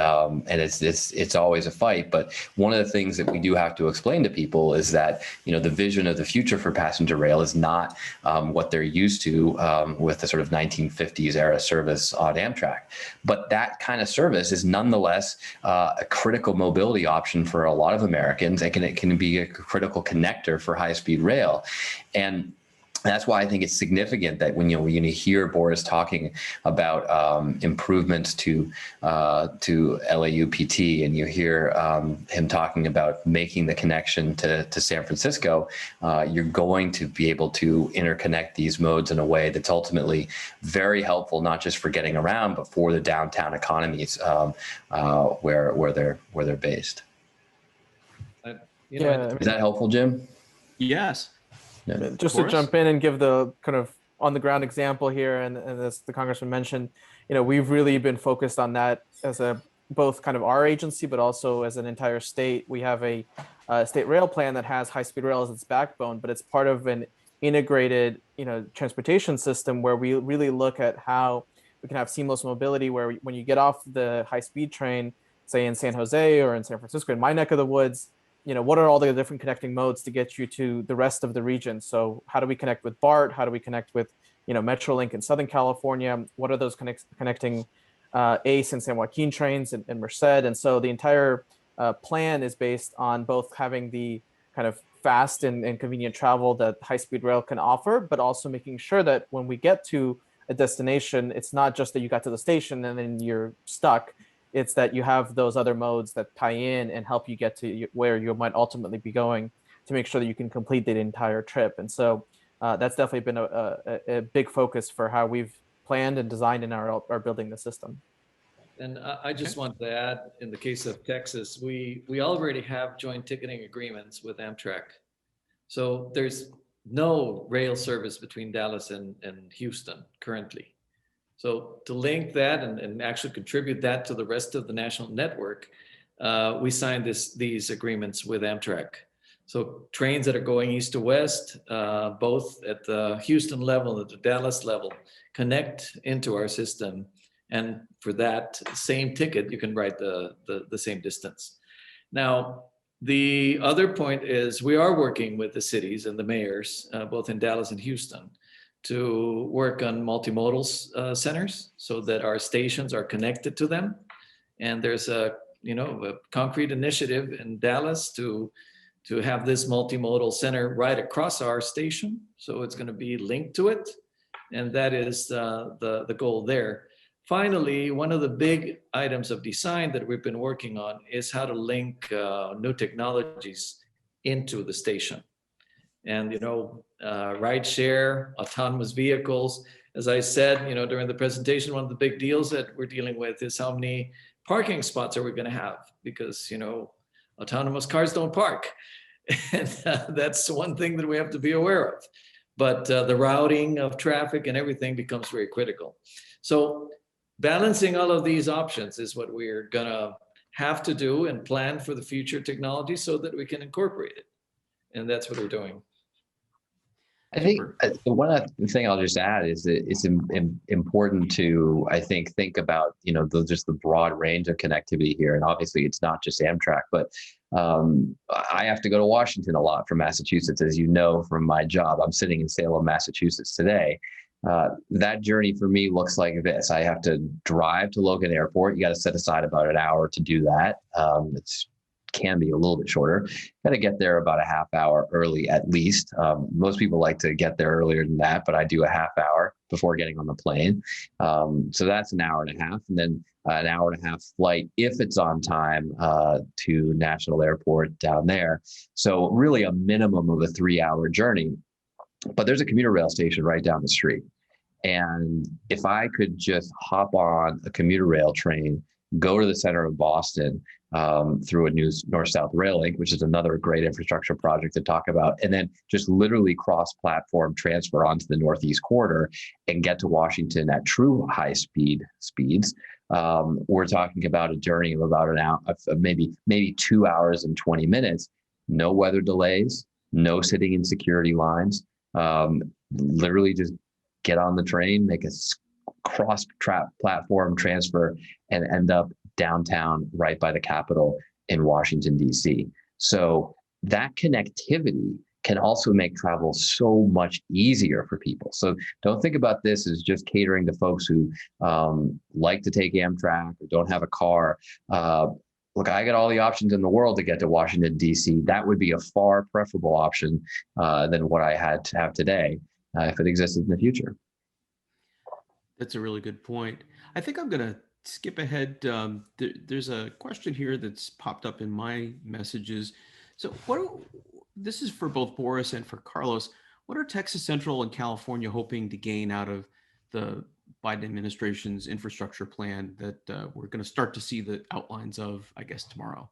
it's always a fight. But one of the things that we do have to explain to people is that, the vision of the future for passenger rail is not what they're used to with the sort of 1950s era service on Amtrak. But that kind of service is nonetheless a critical mobility option for a lot of Americans. It can be a critical connector for high-speed rail. And that's why I think it's significant that when you hear Boris talking about improvements to LAUPT, and you hear him talking about making the connection to San Francisco, you're going to be able to interconnect these modes in a way that's ultimately very helpful, not just for getting around, but for the downtown economies where they're based. Is that helpful, Jim? Yes. Yeah. Just to jump in and give the kind of on the ground example here, and as the Congressman mentioned, we've really been focused on that as both kind of our agency, but also as an entire state. We have a state rail plan that has high-speed rail as its backbone, but it's part of an integrated, transportation system where we really look at how we can have seamless mobility, where when you get off the high-speed train, say in San Jose or in San Francisco, in my neck of the woods, what are all the different connecting modes to get you to the rest of the region? So how do we connect with BART? How do we connect with, Metrolink in Southern California? What are those connecting ACE and San Joaquin trains in Merced? And so the entire plan is based on both having the kind of fast and convenient travel that high-speed rail can offer, but also making sure that when we get to a destination, it's not just that you got to the station and then you're stuck. It's that you have those other modes that tie in and help you get to where you might ultimately be going to make sure that you can complete the entire trip. And so that's definitely been a big focus for how we've planned and designed in our building the system. And I just want to add, in the case of Texas, we already have joint ticketing agreements with Amtrak. So there's no rail service between Dallas and Houston currently. So to link that and actually contribute that to the rest of the national network, we signed these agreements with Amtrak. So trains that are going east to west, both at the Houston level and at the Dallas level, connect into our system. And for that same ticket, you can ride the same distance. Now, the other point is we are working with the cities and the mayors, both in Dallas and Houston, to work on multimodal centers so that our stations are connected to them. And there's a concrete initiative in Dallas to have this multimodal center right across our station. So it's going to be linked to it. And that is the goal there. Finally, one of the big items of design that we've been working on is how to link new technologies into the station. And, ride share, autonomous vehicles. As I said, during the presentation, one of the big deals that we're dealing with is how many parking spots are we going to have? Because, autonomous cars don't park. And that's one thing that we have to be aware of. But the routing of traffic and everything becomes very critical. So balancing all of these options is what we're going to have to do and plan for the future technology so that we can incorporate it. And that's what we're doing. I think one other thing I'll just add is that it's important to, I think about, just the broad range of connectivity here. And obviously it's not just Amtrak, but I have to go to Washington a lot from Massachusetts, as you know, from my job. I'm sitting in Salem, Massachusetts today. That journey for me looks like this. I have to drive to Logan Airport. You got to set aside about an hour to do that. It's can be a little bit shorter. Got to get there about a half hour early at least. Most people like to get there earlier than that, but I do a half hour before getting on the plane. So that's an hour and a half, and then an hour and a half flight if it's on time to National Airport down there. So really a minimum of a 3-hour journey. But there's a commuter rail station right down the street. And if I could just hop on a commuter rail train, go to the center of Boston through a new north-south rail link, which is another great infrastructure project to talk about, and then just literally cross-platform transfer onto the Northeast Corridor and get to Washington at true high-speed speeds, we're talking about a journey of about an hour, maybe 2 hours and 20 minutes, no weather delays, no sitting in security lines, literally just get on the train, make a cross-platform transfer, and end up downtown right by the Capitol in Washington, D.C. So that connectivity can also make travel so much easier for people. So don't think about this as just catering to folks who like to take Amtrak or don't have a car. Look, I got all the options in the world to get to Washington, D.C. That would be a far preferable option than what I had to have today if it existed in the future. That's a really good point. I think I'm going to skip ahead. There's a question here that's popped up in my messages. So this is for both Boris and for Carlos. What are Texas Central and California hoping to gain out of the Biden administration's infrastructure plan that we're going to start to see the outlines of, I guess, tomorrow?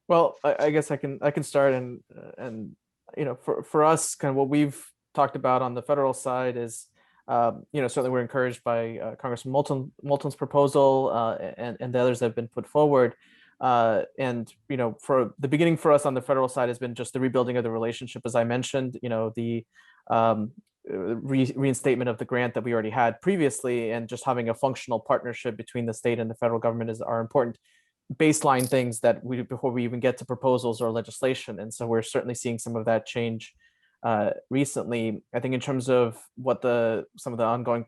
Well, I guess I can start, and for us, kind of what we've talked about on the federal side is, certainly we're encouraged by Congressman Moulton's proposal and the others that have been put forward. And for the beginning for us on the federal side has been just the rebuilding of the relationship, as I mentioned. The reinstatement of the grant that we already had previously, and just having a functional partnership between the state and the federal government are important baseline things that before we even get to proposals or legislation. And so we're certainly seeing some of that change recently. I think in terms of what some of the ongoing,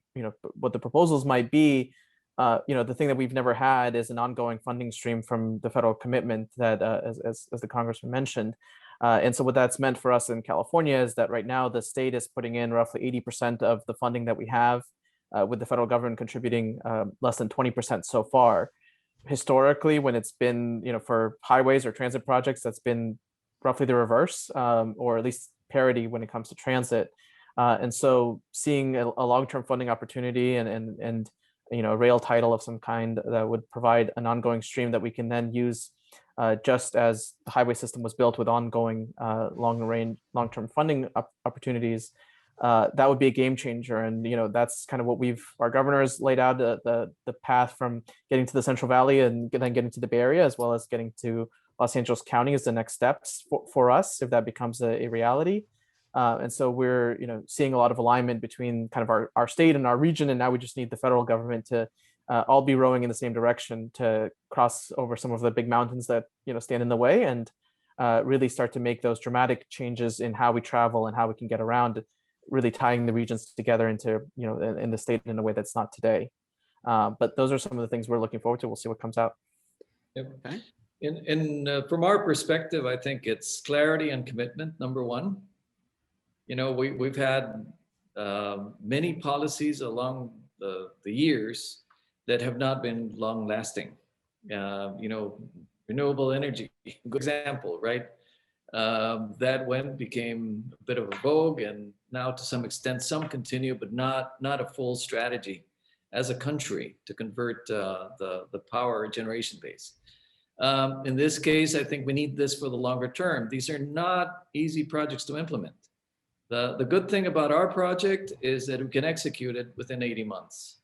what the proposals might be, the thing that we've never had is an ongoing funding stream from the federal commitment that, as the Congressman mentioned. And so what that's meant for us in California is that right now the state is putting in roughly 80% of the funding that we have, with the federal government contributing less than 20% so far. Historically, when it's been, for highways or transit projects, that's been roughly the reverse, or at least parity when it comes to transit. And so seeing a long-term funding opportunity and a rail title of some kind that would provide an ongoing stream that we can then use, just as the highway system was built with ongoing long-term funding opportunities, that would be a game changer. And that's kind of what our governor has laid out, the path from getting to the Central Valley and then getting to the Bay Area, as well as getting to Los Angeles County, is the next steps for us if that becomes a reality. And so we're seeing a lot of alignment between kind of our state and our region, and now we just need the federal government to all be rowing in the same direction to cross over some of the big mountains that stand in the way, and really start to make those dramatic changes in how we travel and how we can get around, really tying the regions together into in the state in a way that's not today. But those are some of the things we're looking forward to. We'll see what comes out. Yep. Okay. From our perspective, I think it's clarity and commitment, number one. We've had many policies along the years that have not been long lasting. Renewable energy, good example, right? That became a bit of a vogue, and now to some extent some continue, but not a full strategy as a country to convert the power generation base. In this case, I think we need this for the longer term. These are not easy projects to implement. The good thing about our project is that we can execute it within 80 months.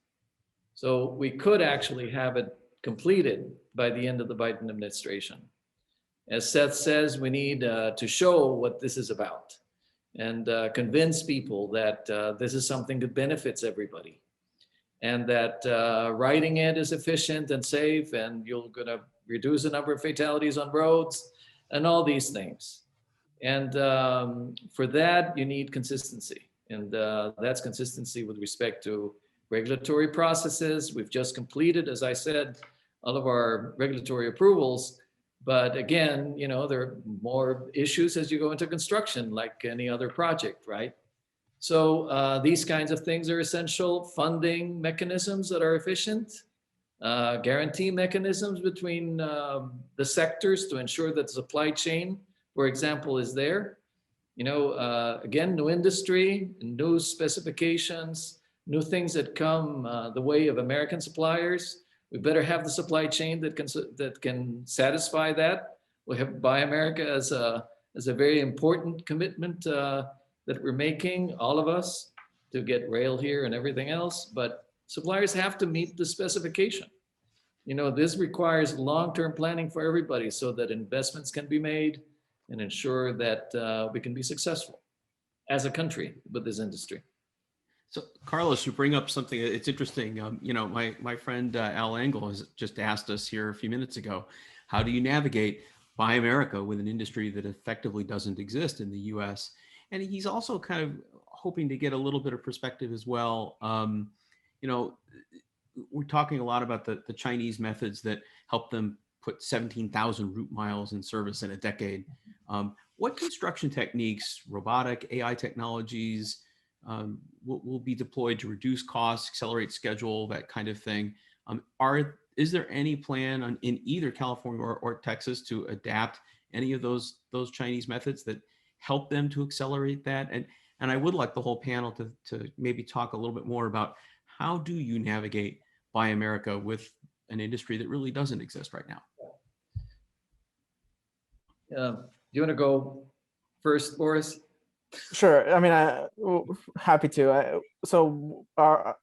So we could actually have it completed by the end of the Biden administration. As Seth says, we need to show what this is about and convince people that this is something that benefits everybody, and that riding it is efficient and safe, and you're gonna reduce the number of fatalities on roads and all these things. And for that, you need consistency. And that's consistency with respect to regulatory processes. We've just completed, as I said, all of our regulatory approvals. But again, there are more issues as you go into construction, like any other project, right? So these kinds of things are essential. Funding mechanisms that are efficient, guarantee mechanisms between the sectors to ensure that the supply chain, for example, is there. Again, new industry, new specifications, new things that come the way of American suppliers. We better have the supply chain that can satisfy that. We have Buy America as a very important commitment that we're making, all of us, to get rail here and everything else. But suppliers have to meet the specification. This requires long-term planning for everybody so that investments can be made and ensure that we can be successful as a country with this industry. So, Carlos, you bring up something. It's interesting. My friend Al Engel has just asked us here a few minutes ago, how do you navigate Buy America with an industry that effectively doesn't exist in the U.S.? And he's also kind of hoping to get a little bit of perspective as well. We're talking a lot about the Chinese methods that help them put 17,000 route miles in service in a decade. What construction techniques, robotic, AI technologies, will be deployed to reduce costs, accelerate schedule, that kind of thing? Is there any plan in either California or Texas to adapt any of those Chinese methods that help them to accelerate that? And I would like the whole panel to maybe talk a little bit more about how do you navigate Buy America with an industry that really doesn't exist right now? Do you want to go first, Boris? Sure. I mean, happy to.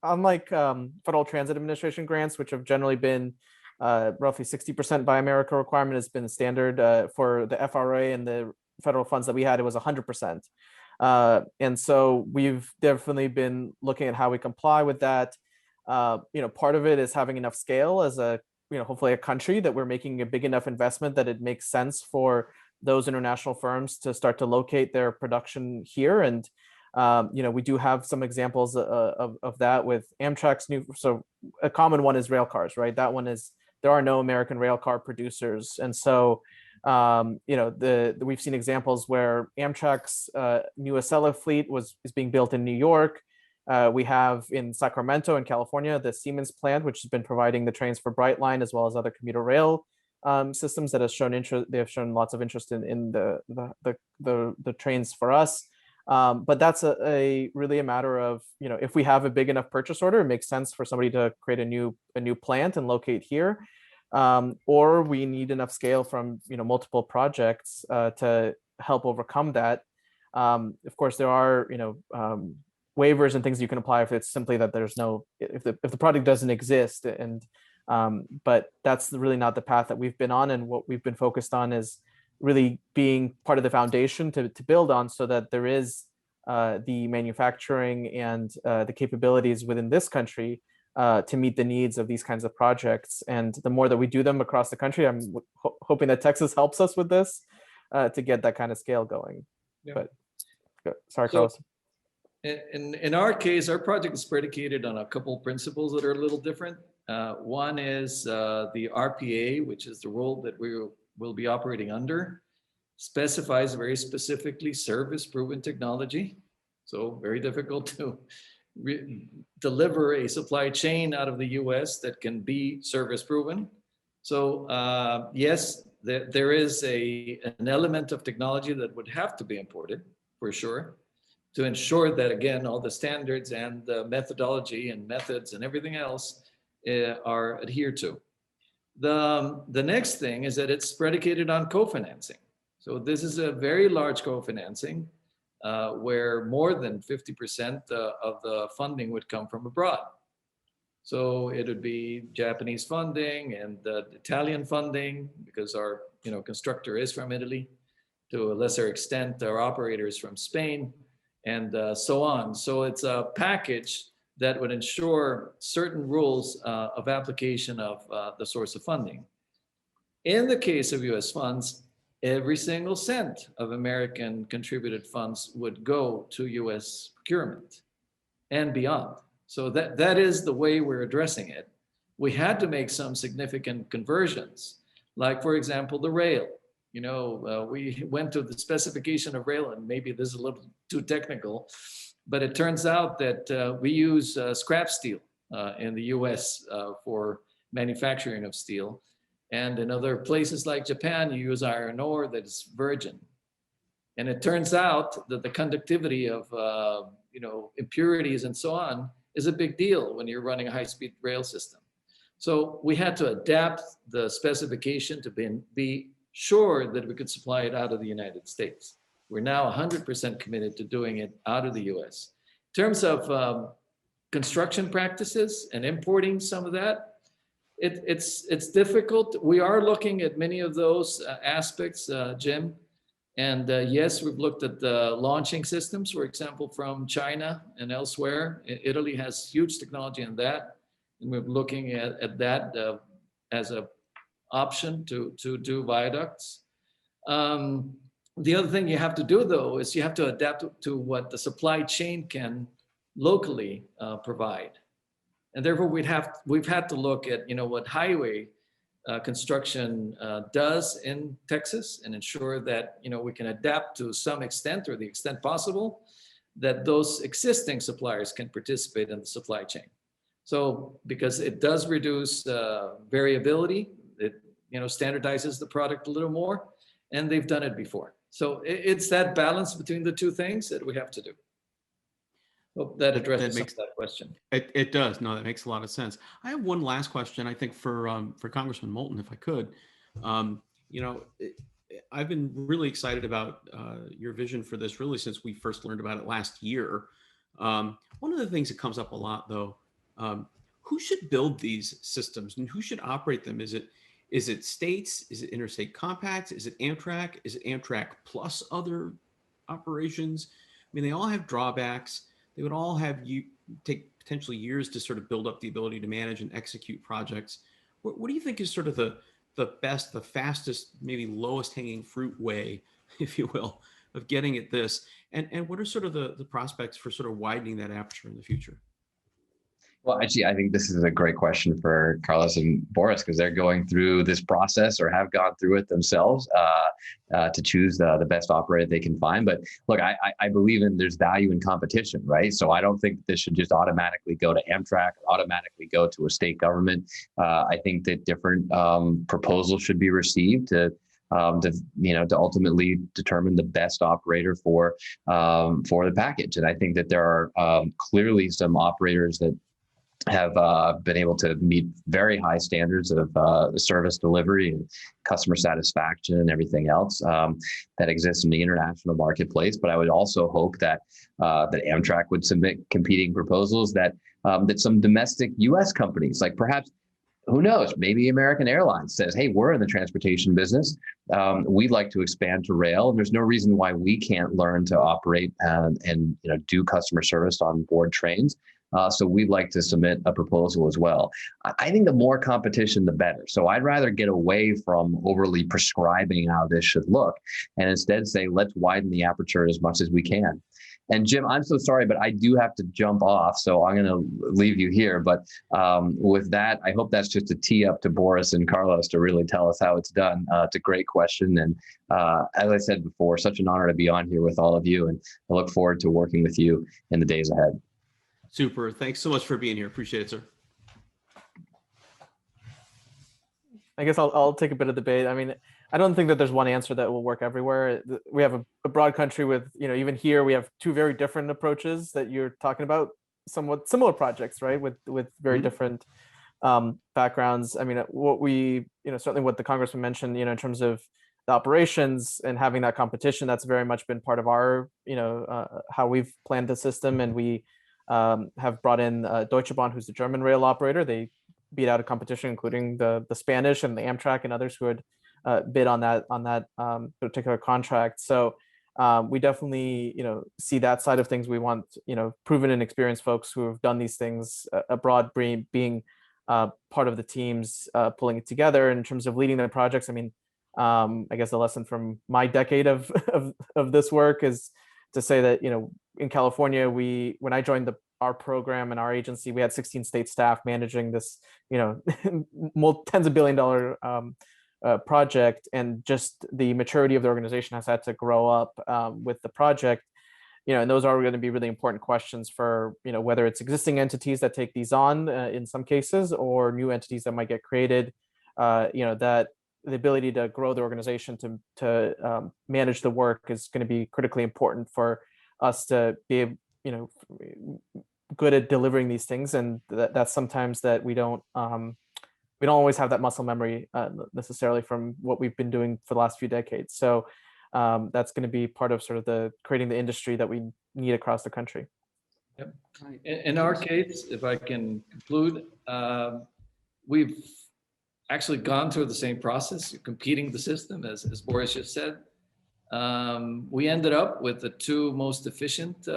Unlike Federal Transit Administration grants, which have generally been roughly 60% Buy America requirement, has been the standard for the FRA and the federal funds that we had, it was 100%. And so we've definitely been looking at how we comply with that. Part of it is having enough scale as a hopefully a country, that we're making a big enough investment that it makes sense for those international firms to start to locate their production here. And we do have some examples of that with Amtrak's new. So a common one is rail cars, right? That one is, there are no American rail car producers, and so we've seen examples where Amtrak's new Acela fleet is being built in New York. We have in Sacramento in California the Siemens plant, which has been providing the trains for Brightline as well as other commuter rail systems that has shown interest. They have shown lots of interest in the trains for us. But that's really a matter of, if we have a big enough purchase order, it makes sense for somebody to create a new plant and locate here, or we need enough scale from multiple projects to help overcome that. Of course, there are waivers and things you can apply if it's simply that there's no, if the product doesn't exist, and but that's really not the path that we've been on. And what we've been focused on is really being part of the foundation to build on, so that there is the manufacturing and the capabilities within this country to meet the needs of these kinds of projects. And the more that we do them across the country, I'm hoping that Texas helps us with this to get that kind of scale going. Yeah. But sorry, Carlos. In our case, our project is predicated on a couple principles that are a little different. One is the RPA, which is the role that we will be operating under, specifies very specifically service-proven technology. So very difficult to deliver a supply chain out of the US that can be service-proven. So yes, there is an element of technology that would have to be imported, for sure, to ensure that, again, all the standards and the methodology and methods and everything else are adhered to. The next thing is that it's predicated on co-financing. So this is a very large co-financing where more than 50% of the funding would come from abroad. So it would be Japanese funding and Italian funding, because our constructor is from Italy. To a lesser extent, our operator is from Spain, and so on. So it's a package that would ensure certain rules of application of the source of funding. In the case of US funds, every single cent of American contributed funds would go to US procurement and beyond. So that is the way we're addressing it. We had to make some significant conversions, like, for example, the rail. We went to the specification of rail, and maybe this is a little too technical, but it turns out that we use scrap steel in the US for manufacturing of steel. And in other places like Japan, you use iron ore that is virgin. And it turns out that the conductivity of impurities and so on is a big deal when you're running a high-speed rail system. So we had to adapt the specification to be sure that we could supply it out of the United States. We're now 100% committed to doing it out of the US. In terms of construction practices and importing some of that, it's difficult. We are looking at many of those aspects, Jim. And yes, we've looked at the launching systems, for example, from China and elsewhere. Italy has huge technology in that. And we're looking at that as an option to do viaducts. The other thing you have to do, though, is you have to adapt to what the supply chain can locally provide. And therefore, we've had to look at what highway construction does in Texas, and ensure that we can adapt to some extent, or the extent possible, that those existing suppliers can participate in the supply chain. So because it does reduce variability, it standardizes the product a little more, and they've done it before. So it's that balance between the two things that we have to do. Hope that addresses that question. It does. No, that makes a lot of sense. I have one last question, I think, for Congressman Moulton, if I could. I've been really excited about your vision for this really since we first learned about it last year. One of the things that comes up a lot, though, who should build these systems and who should operate them? Is it states? Is it interstate compacts? Is it Amtrak? Is it Amtrak plus other operations? I mean, they all have drawbacks. They would all take potentially years to sort of build up the ability to manage and execute projects. What do you think is sort of the best, the fastest, maybe lowest hanging fruit way, if you will, of getting at this? And what are sort of the prospects for sort of widening that aperture in the future? Well, actually, I think this is a great question for Carlos and Boris because they're going through this process or have gone through it themselves to choose the best operator they can find. But look, I believe in there's value in competition, right? So I don't think this should just automatically go to Amtrak or automatically go to a state government. I think that different proposals should be received to ultimately determine the best operator for the package. And I think that there are clearly some operators that have been able to meet very high standards of service delivery and customer satisfaction and everything else that exists in the international marketplace. But I would also hope that that Amtrak would submit competing proposals that some domestic U.S. companies, like perhaps, who knows, maybe American Airlines says, hey, we're in the transportation business. We'd like to expand to rail. And there's no reason why we can't learn to operate and do customer service on board trains. So we'd like to submit a proposal as well. I think the more competition, the better. So I'd rather get away from overly prescribing how this should look and instead say, let's widen the aperture as much as we can. And Jim, I'm so sorry, but I do have to jump off. So I'm going to leave you here. But with that, I hope that's just a tee up to Boris and Carlos to really tell us how it's done. It's a great question. And as I said before, such an honor to be on here with all of you. And I look forward to working with you in the days ahead. Super. Thanks so much for being here. Appreciate it, sir. I guess I'll take a bit of debate. I mean, I don't think that there's one answer that will work everywhere. We have a broad country with, even here we have two very different approaches that you're talking about, somewhat similar projects, right? With very different backgrounds. I mean, what we, certainly what the Congressman mentioned, in terms of the operations and having that competition, that's very much been part of our, how we've planned the system. And we have brought in Deutsche Bahn, who's the German rail operator. They beat out a competition, including the Spanish and the Amtrak and others who had bid on that particular contract. So we definitely, see that side of things. We want, proven and experienced folks who have done these things abroad, being part of the teams pulling it together. In terms of leading the projects, I mean, I guess the lesson from my decade of this work is to say that, in California, when I joined our program and our agency, we had 16 state staff managing this, tens of billion-dollar project, and just the maturity of the organization has had to grow up with the project, and those are going to be really important questions for, whether it's existing entities that take these on in some cases, or new entities that might get created, that the ability to grow the organization to manage the work is going to be critically important for us to be, good at delivering these things. And that's sometimes that we don't always have that muscle memory necessarily from what we've been doing for the last few decades. So that's going to be part of sort of the creating the industry that we need across the country. Yep. In our case, if I can conclude, we've actually gone through the same process, competing the system, as Boris just said. We ended up with the two most efficient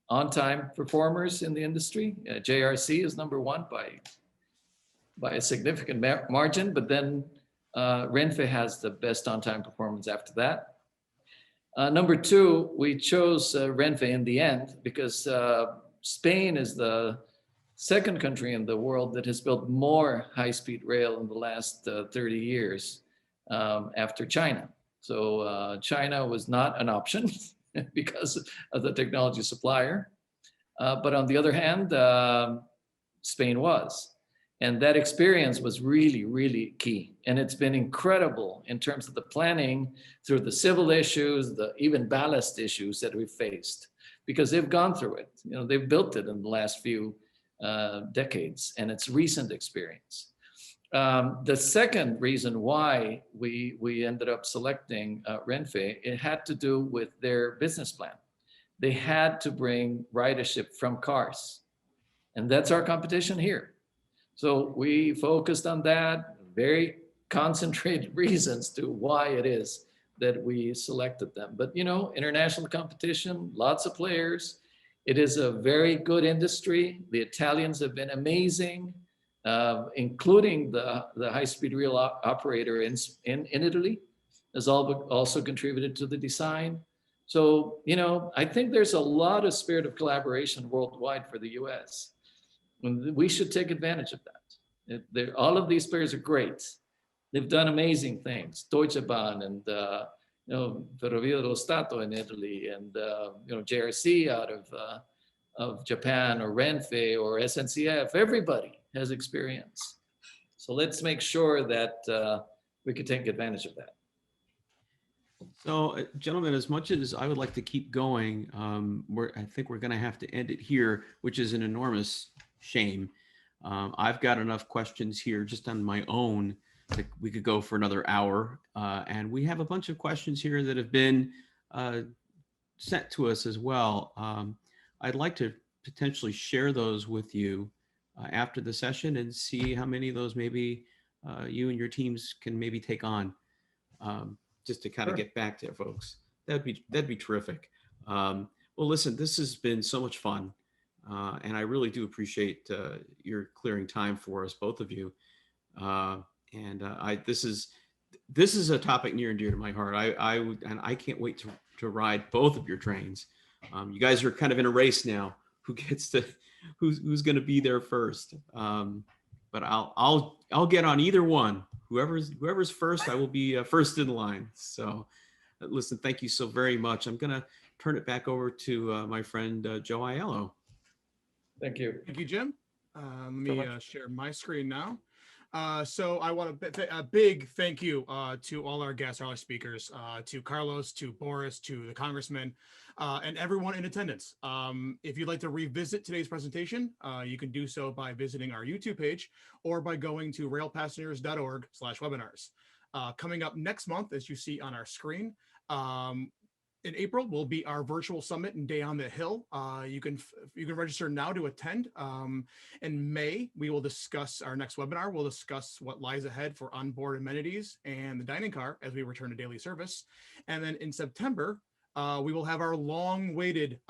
on-time performers in the industry. JRC is number one by a significant margin, but then Renfe has the best on-time performance after that. Number two, we chose Renfe in the end because Spain is the second country in the world that has built more high-speed rail in the last 30 years after China. So China was not an option because of the technology supplier. But on the other hand, Spain was. And that experience was really, really key. And it's been incredible in terms of the planning through the civil issues, the even ballast issues that we've faced, because they've gone through it. They've built it in the last few decades, and it's recent experience. The second reason why we ended up selecting Renfe, it had to do with their business plan. They had to bring ridership from cars, and that's our competition here. So we focused on that, very concentrated reasons to why it is that we selected them. But international competition, lots of players. It is a very good industry. The Italians have been amazing. including the high-speed rail operator in Italy, has also contributed to the design. So, I think there's a lot of spirit of collaboration worldwide for the US. We should take advantage of that. All of these players are great. They've done amazing things. Deutsche Bahn and Ferrovie dello Stato in Italy, and JRC out of Japan, or Renfe, or SNCF. Everybody has experience. So let's make sure that we can take advantage of that. So, gentlemen, as much as I would like to keep going, I think we're going to have to end it here, which is an enormous shame. I've got enough questions here just on my own that we could go for another hour. And we have a bunch of questions here that have been sent to us as well. I'd like to potentially share those with you after the session and see how many of those maybe you and your teams can maybe take on. Just to kind of get back to folks. That'd be terrific. Well, listen, this has been so much fun. And I really do appreciate your clearing time for us, both of you. This is a topic near and dear to my heart. I can't wait to ride both of your trains. You guys are kind of in a race now. Who's going to be there first? But I'll get on either one. Whoever's first, I will be first in line. So, listen, thank you so very much. I'm gonna turn it back over to my friend Joe Aiello. Thank you. Thank you, Jim. Let me share my screen now. So I want a big thank you to all our guests, all our speakers, to Carlos, to Boris, to the Congressman, and everyone in attendance. If you'd like to revisit today's presentation, you can do so by visiting our YouTube page or by going to railpassengers.org/webinars. Coming up next month, as you see on our screen, in April will be our virtual summit and Day on the Hill. You can register now to attend. In May, we will discuss our next webinar. We'll discuss what lies ahead for onboard amenities and the dining car as we return to daily service. And then in September, we will have our long-awaited,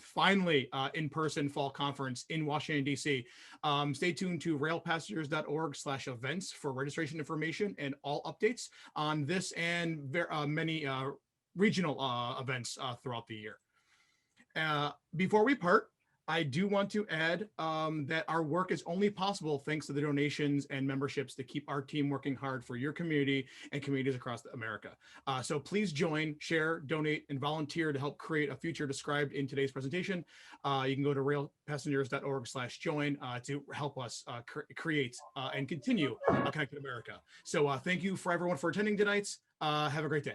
finally, in-person fall conference in Washington, D.C. Stay tuned to railpassengers.org/events for registration information and all updates on this and many regional events throughout the year. Before we part, I do want to add that our work is only possible thanks to the donations and memberships to keep our team working hard for your community and communities across America. So please join, share, donate, and volunteer to help create a future described in today's presentation. You can go to railpassengers.org/join to help us create and continue a connected America. So thank you for everyone for attending tonight. Have a great day.